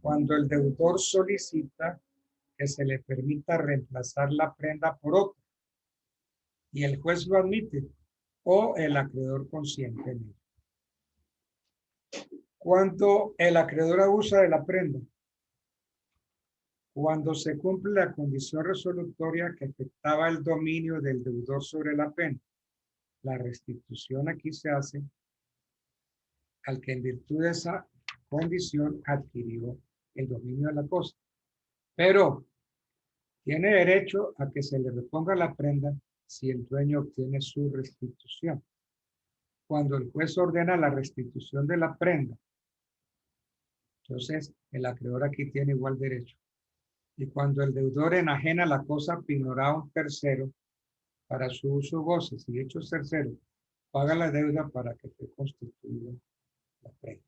Cuando el deudor solicita que se le permita reemplazar la prenda por otra y el juez lo admite o el acreedor consiente en ello. Cuando el acreedor abusa de la prenda, cuando se cumple la condición resolutoria que afectaba el dominio del deudor sobre la prenda, la restitución aquí se hace al que en virtud de esa condición adquirió el dominio de la cosa. Pero tiene derecho a que se le reponga la prenda si el dueño obtiene su restitución. Cuando el juez ordena la restitución de la prenda, entonces el acreedor aquí tiene igual derecho. Y cuando el deudor enajena la cosa ignorada a un tercero para su uso o goce, si hechos terceros, paga la deuda para que esté constituida la prenda.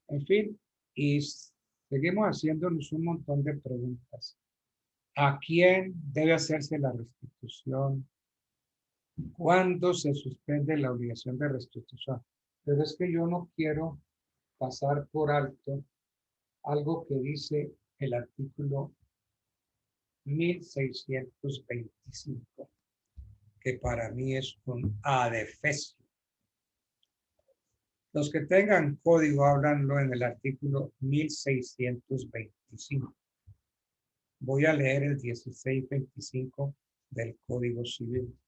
En fin, y seguimos haciéndonos un montón de preguntas. ¿A quién debe hacerse la restitución? ¿Cuándo se suspende la obligación de restitución? Pero es que yo no quiero pasar por alto algo que dice el artículo 1625, que para mí es un adefesio. Los que tengan código, háblanlo en el artículo 1625. Voy a leer el 1625 del Código Civil.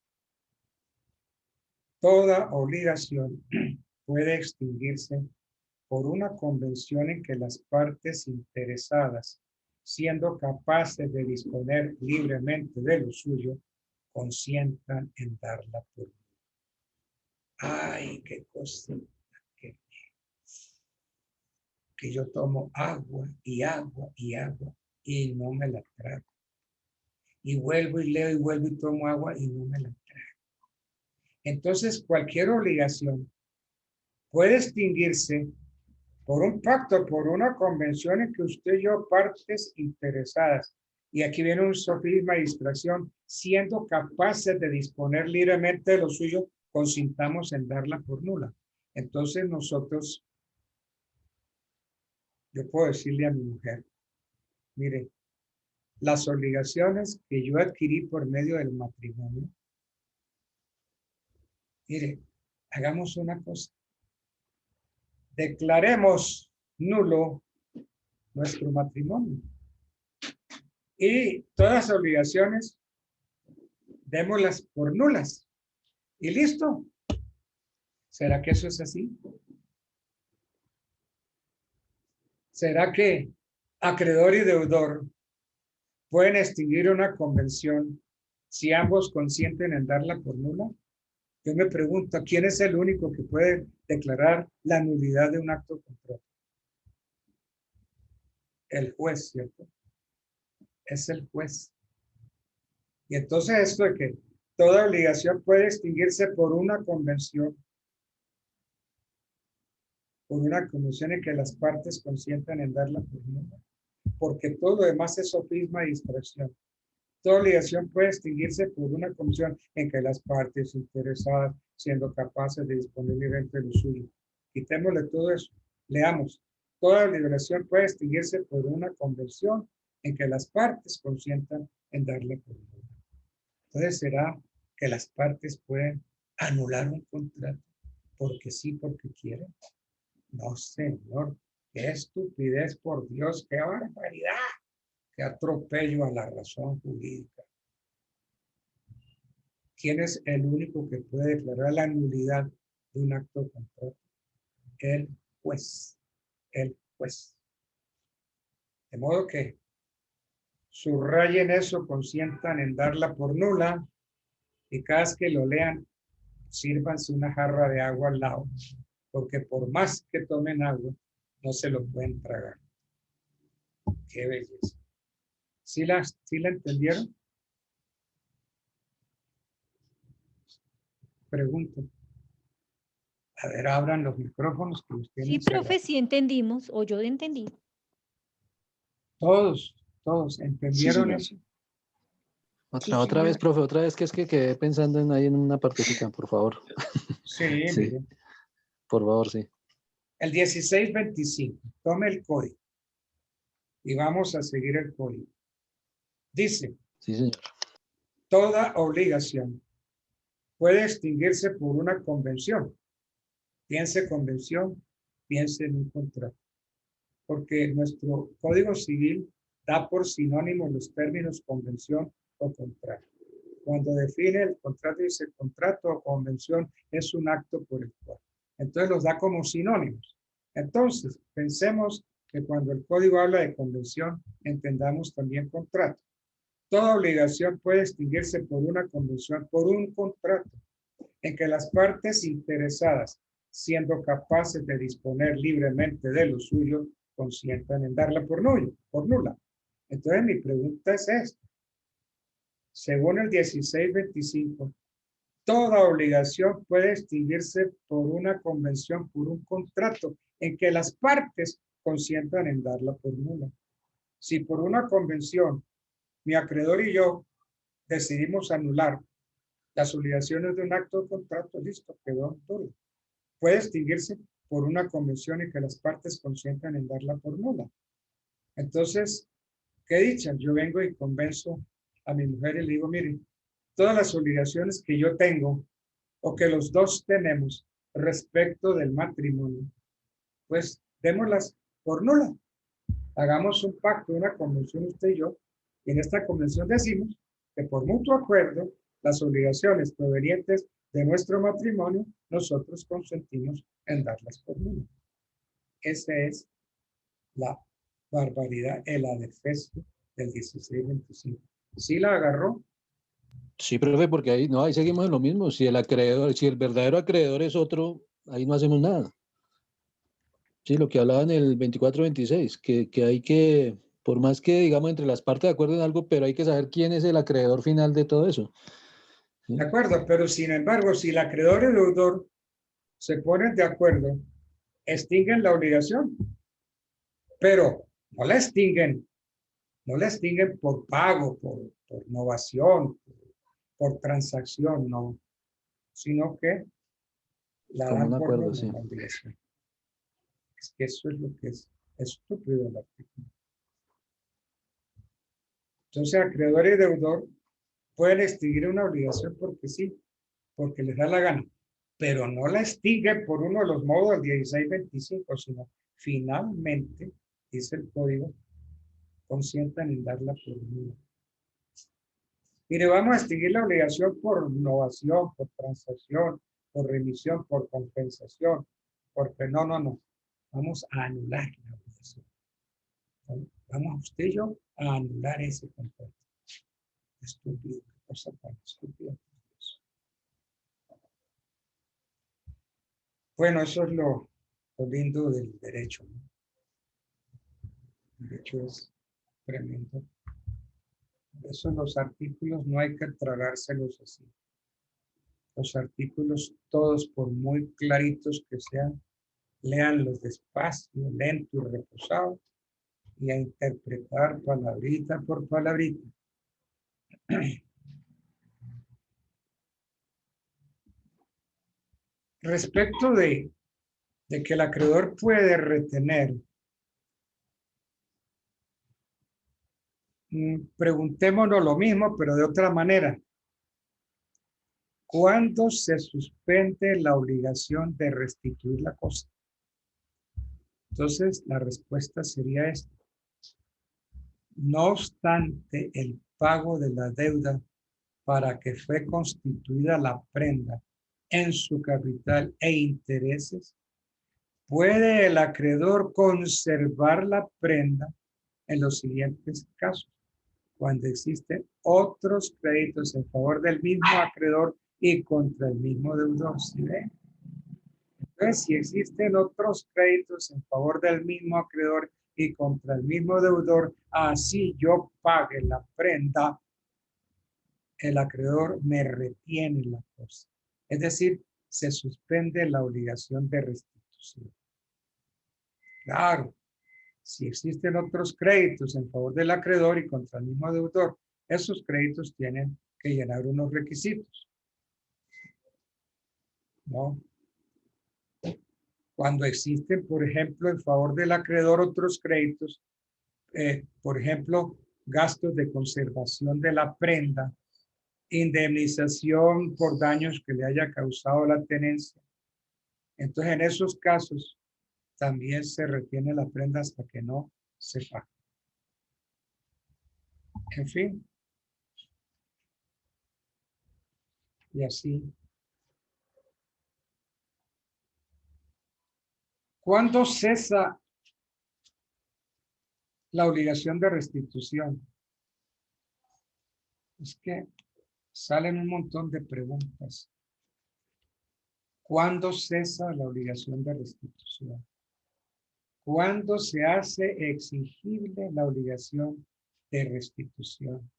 Toda obligación puede extinguirse por una convención en que las partes interesadas, siendo capaces de disponer libremente de lo suyo, consientan en darla por nula. Ay, qué cosa. Que yo tomo agua y agua y agua y no me la trago. Y vuelvo y leo y vuelvo y tomo agua y no me la trago. Entonces, cualquier obligación puede extinguirse por un pacto, por una convención en que usted y yo, partes interesadas, y aquí viene un sofisma y distracción, siendo capaces de disponer libremente de lo suyo, consintamos en darla por nula. Entonces nosotros, yo puedo decirle a mi mujer, mire, las obligaciones que yo adquirí por medio del matrimonio, mire, hagamos una cosa. Declaremos nulo nuestro matrimonio. Y todas las obligaciones, démoslas por nulas. Y listo. ¿Será que eso es así? ¿Será que acreedor y deudor pueden extinguir una convención si ambos consienten en darla por nula? Yo me pregunto, ¿quién es el único que puede declarar la nulidad de un acto contrato? El juez, ¿cierto? Es el juez. Y entonces esto de que toda obligación puede extinguirse por una convención en que las partes consientan en darla por nula, porque todo lo demás es sofisma y distracción. Toda obligación puede extinguirse por una convención en que las partes interesadas siendo capaces de disponer libremente de lo suyo. Quitémosle todo eso. Leamos. Toda obligación puede extinguirse por una convención en que las partes consientan en darle por nula. Entonces, ¿será que las partes pueden anular un contrato porque sí, porque quieren? No, señor. Qué estupidez, por Dios, qué barbaridad. Qué atropello a la razón jurídica. ¿Quién es el único que puede declarar la nulidad de un acto de contrato? El juez. El juez. De modo que subrayen eso, consientan en darla por nula y cada vez que lo lean, sírvanse una jarra de agua al lado, porque por más que tomen agua, no se lo pueden tragar. Qué belleza. ¿Sí la entendieron? Pregunto. A ver, abran los micrófonos que ustedes Sí, profe, sí entendimos, o yo entendí. Todos Sí, entendieron señor. eso. Otra vez, profe, otra vez que es que quedé pensando ahí en una partecita, por favor. Sí, Sí, miren. por favor, sí. El 1625. Tome el código. Y vamos a seguir el código. Dice, Sí, señor. toda obligación puede extinguirse por una convención. Piense convención, piense en un contrato. Porque nuestro Código Civil da por sinónimo los términos convención o contrato. Cuando define el contrato, dice contrato o convención es un acto por el cual. Entonces los da como sinónimos. Entonces, pensemos que cuando el código habla de convención, entendamos también contrato. Toda obligación puede extinguirse por una convención, por un contrato, en que las partes interesadas, siendo capaces de disponer libremente de lo suyo, consientan en darla por nula. Entonces mi pregunta es esta. Según el 1625, toda obligación puede extinguirse por una convención, por un contrato, en que las partes consientan en darla por nula. Si por una convención mi acreedor y yo decidimos anular las obligaciones de un acto de contrato, listo, quedó nulo. Puede extinguirse por una convención en que las partes consientan en darla por nula. Entonces, ¿qué dicha? Yo vengo y convenzo a mi mujer y le digo, miren, todas las obligaciones que yo tengo o que los dos tenemos respecto del matrimonio, pues démoslas por nula. Hagamos un pacto, una convención usted y yo, y en esta convención decimos que por mutuo acuerdo, las obligaciones provenientes de nuestro matrimonio, nosotros consentimos en darlas por nula. Esa es la barbaridad, el adefesio del 1625. ¿Sí la agarró? Sí, profe, porque ahí, no, ahí seguimos en lo mismo. Si el acreedor, si el verdadero acreedor es otro, ahí no hacemos nada. Sí, lo que hablaba en el 24-26, que hay que, por más que, digamos, entre las partes de acuerdo en algo, pero hay que saber quién es el acreedor final de todo eso. ¿Sí? De acuerdo, pero sin embargo, si el acreedor y el deudor se ponen de acuerdo, extinguen la obligación, pero no la extinguen por pago, por novación, por transacción, no, sino que la Como un dan por acuerdo, nula sí. la obligación. Es que eso es lo que es estúpido el artículo. Entonces, acreedor y deudor pueden extinguir una obligación porque sí, porque les da la gana, pero no la extinguen por uno de los modos del 1625, sino finalmente, dice el código, consientan en darla por nula. Mire, vamos a extinguir la obligación por novación, por transacción, por remisión, por compensación, porque no. Vamos a anular la obligación. Vamos usted y yo a anular ese contrato. Estúpido, qué cosa tan estúpida. Bueno, eso es lo lindo del derecho, ¿no? El derecho es tremendo. Por eso los artículos no hay que tragárselos así. Los artículos, todos por muy claritos que sean, léanlos despacio, lento y reposado, y a interpretar palabrita por palabrita. Respecto de que el acreedor puede retener, preguntémonos lo mismo, pero de otra manera. ¿Cuándo se suspende la obligación de restituir la cosa? Entonces, la respuesta sería esta. No obstante el pago de la deuda para que fue constituida la prenda en su capital e intereses, puede el acreedor conservar la prenda en los siguientes casos. Cuando existen otros créditos en favor del mismo acreedor y contra el mismo deudor. ¿Sí ve? Entonces, si existen otros créditos en favor del mismo acreedor y contra el mismo deudor, así yo pague la prenda, el acreedor me retiene la cosa. Es decir, se suspende la obligación de restitución. Claro, si existen otros créditos en favor del acreedor y contra el mismo deudor, esos créditos tienen que llenar unos requisitos. ¿No? Cuando existen, por ejemplo, en favor del acreedor otros créditos, por ejemplo, gastos de conservación de la prenda, indemnización por daños que le haya causado la tenencia. Entonces, en esos casos, también se retiene la prenda hasta que no se pague. En fin. Y así. ¿Cuándo cesa la obligación de restitución? Es que salen un montón de preguntas. ¿Cuándo cesa la obligación de restitución? ¿Cuándo se hace exigible la obligación de restitución?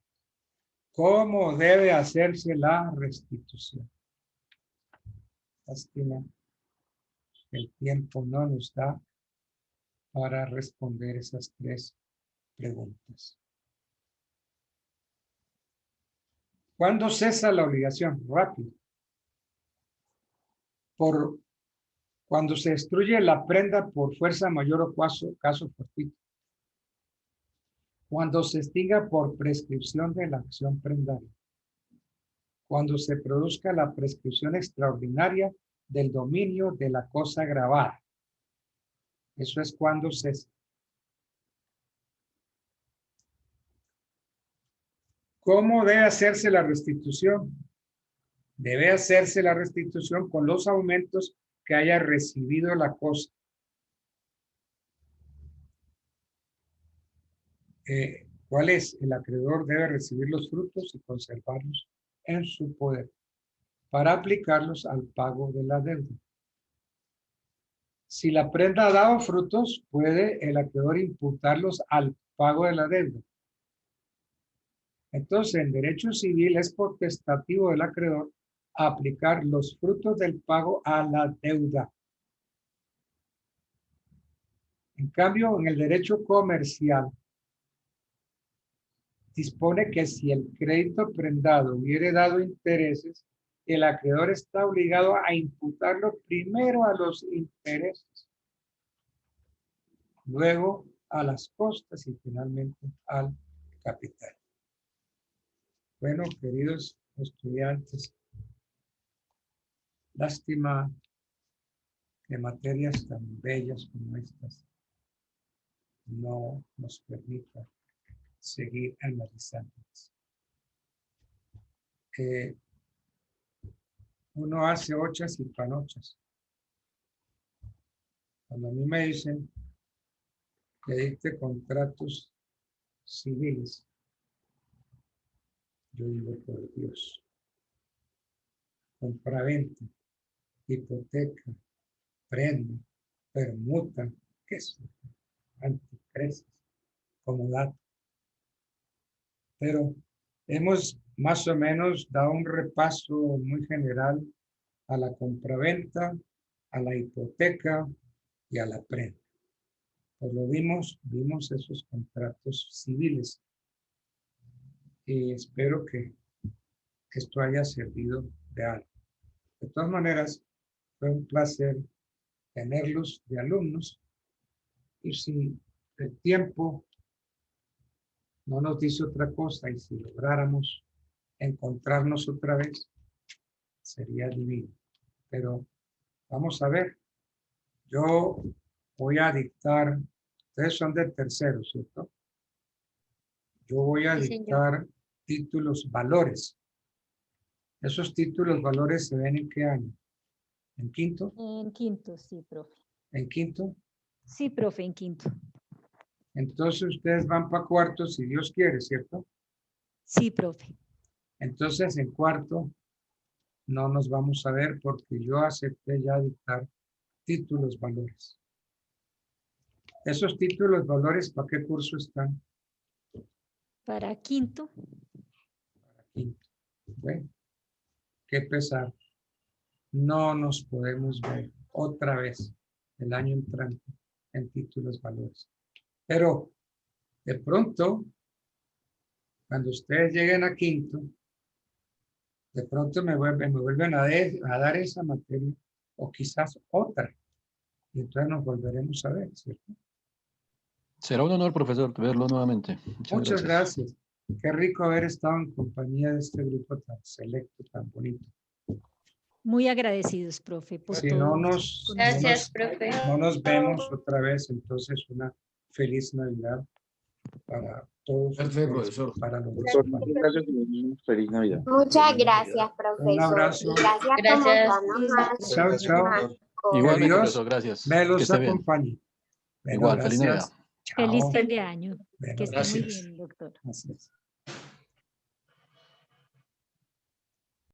¿Cómo debe hacerse la restitución? Lástima, el tiempo no nos da para responder esas tres preguntas. ¿Cuándo cesa la obligación? Rápido. Cuando se destruye la prenda por fuerza mayor o caso fortuito. Cuando se extinga por prescripción de la acción prendaria. Cuando se produzca la prescripción extraordinaria del dominio de la cosa gravada. Eso es cuando cesa. ¿Cómo debe hacerse la restitución? Debe hacerse la restitución con los aumentos que haya recibido la cosa. ¿Cuál es? El acreedor debe recibir los frutos y conservarlos en su poder para aplicarlos al pago de la deuda. Si la prenda ha dado frutos, puede el acreedor imputarlos al pago de la deuda. Entonces, en derecho civil es potestativo del acreedor aplicar los frutos del pago a la deuda. En cambio, en el derecho comercial, dispone que si el crédito prendado hubiere dado intereses, el acreedor está obligado a imputarlo primero a los intereses, luego a las costas y finalmente al capital. Bueno, queridos estudiantes, lástima que materias tan bellas como estas no nos permitan seguir analizándolas. Uno hace ochas y panochas. Cuando a mí me dicen que dicte contratos civiles, yo digo, por Dios, compraventa, hipoteca, prenda, permuta, ¿qué es? Anticresis, comodato. Pero hemos más o menos dado un repaso muy general a la compraventa, a la hipoteca y a la prenda. Pues lo vimos esos contratos civiles. Y espero que esto haya servido de algo. De todas maneras, fue un placer tenerlos de alumnos. Y si el tiempo no nos dice otra cosa y si lográramos encontrarnos otra vez, sería divino. Pero vamos a ver. Yo voy a dictar, ustedes son del tercero, ¿cierto? Yo voy a Sí, señor. dictar títulos valores. Esos títulos valores se ven en qué año? ¿En quinto? En quinto, sí, profe. ¿En quinto? Sí, profe, en quinto. Entonces ustedes van para cuarto si Dios quiere, ¿cierto? Sí, profe. Entonces en cuarto no nos vamos a ver porque yo acepté ya dictar títulos valores. Esos títulos valores, ¿para qué curso están? Para quinto, Para quinto. Bueno, qué pesar. No nos podemos ver otra vez el año entrante en títulos valores. Pero de pronto, cuando ustedes lleguen a quinto, de pronto me vuelven a dar esa materia o quizás otra. Y entonces nos volveremos a ver, ¿cierto? Será un honor, profesor, verlo nuevamente. Muchas gracias. Qué rico haber estado en compañía de este grupo tan selecto, tan bonito. muy agradecidos, profe, por Si todo. no nos, Gracias, profe. no nos vemos otra vez, entonces una feliz Navidad para todos Perfecto, ustedes, profesor. para los Feliz Navidad. Muchas gracias, profesor. Un abrazo. Y gracias por Gracias. mostrarnos más. Chao, chao. Igualmente, Dios profesor, gracias. Me Que los esté bien. acompañe. Bueno, Igual, feliz Navidad. gracias. Feliz Chao. fin de año. Bueno, Que esté muy gracias. bien, doctor. gracias.